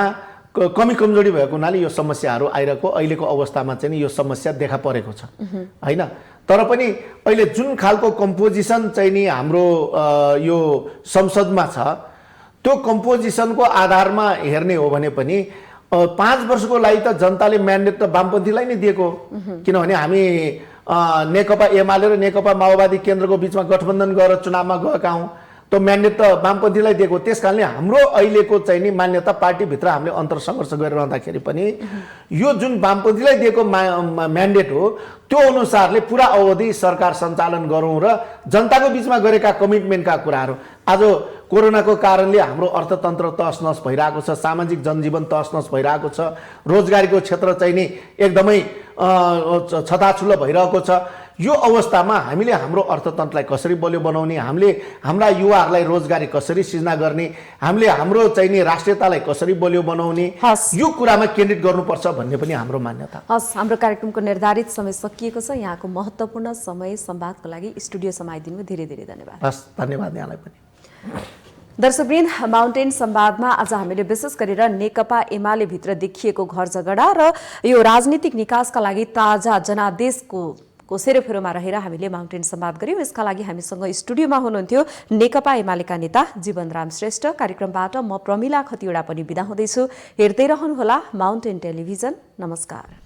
कमी कमजोरी भएको हुनाले यो समस्याहरू आइरहेको अहिलेको अवस्थामा चाहिँ नि यो समस्या देखा परेको छ होइन। तर पनि अहिले जुन खालको कम्पोजिसन चाहिँ नि हाम्रो यो संसदमा छ, त्यो कम्पोजिसनको आधारमा हेर्ने हो भने पनि 5 वर्षको लागि त जनताले म्यान्डेट त वामपन्थीलाई नै दिएको, किनभने हामी नेकपा एमाले र नेकपा माओवादी केन्द्रको बिचमा गठबन्धन गरेर चुनावमा गएका हौँ। त्यो म्यान्डेट त वामपन्थीलाई दिएको, त्यस कारणले हाम्रो अहिलेको चाहिँ नि मान्यता पार्टीभित्र हामीले अन्तर्सङ्घर्ष गरिरहँदाखेरि पनि यो जुन वामपन्थीलाई दिएको म्यान्डेट हो त्यो अनुसारले पुरा अवधि सरकार सञ्चालन गरौँ र जनताको बिचमा गरेका कमिटमेन्टका कुराहरू। आज कोरोनाको कारणले हाम्रो अर्थतन्त्र तहस नहस भइरहेको छ, सामाजिक जनजीवन तहस नहस भइरहेको छ, रोजगारीको क्षेत्र चाहिँ नि एकदमै छताछुल्लो भइरहेको छ। यो अवस्थामा हामीले हाम्रो अर्थतन्त्रलाई कसरी बलियो बनाउने, हामीले हाम्रा युवाहरूलाई रोजगारी कसरी सृजना गर्ने, हामीले हाम्रो चाहिँ नि राष्ट्रियतालाई कसरी बलियो बनाउने, यो कुरामा केन्द्रित गर्नुपर्छ भन्ने पनि हाम्रो मान्यता। हस्, हाम्रो कार्यक्रमको निर्धारित समय सकिएको छ। यहाँको महत्त्वपूर्ण समय संवादको लागि स्टुडियो समाइदिनु धेरै धेरै धन्यवाद। हस्, धन्यवाद यहाँलाई पनि। दर्शकवृन्द, माउन्टेन संवादमा आज हामीले विशेष गरेर नेकपा एमाले भित्र देखिएको घर झगडा र यो राजनीतिक निकासका लागि ताजा जनादेशको सेरोफेरोमा रहेर हामीले माउन्टेन संवाद गर्यौं। यसका लागि हामीसँग स्टुडियोमा हुनुहुन्थ्यो नेकपा एमालेका नेता जीवनराम श्रेष्ठ। कार्यक्रमबाट म प्रमिला खतिवडा पनि बिदा हुँदैछु। हेर्दै रहनुहोला माउन्टेन टेलिभिजन। नमस्कार।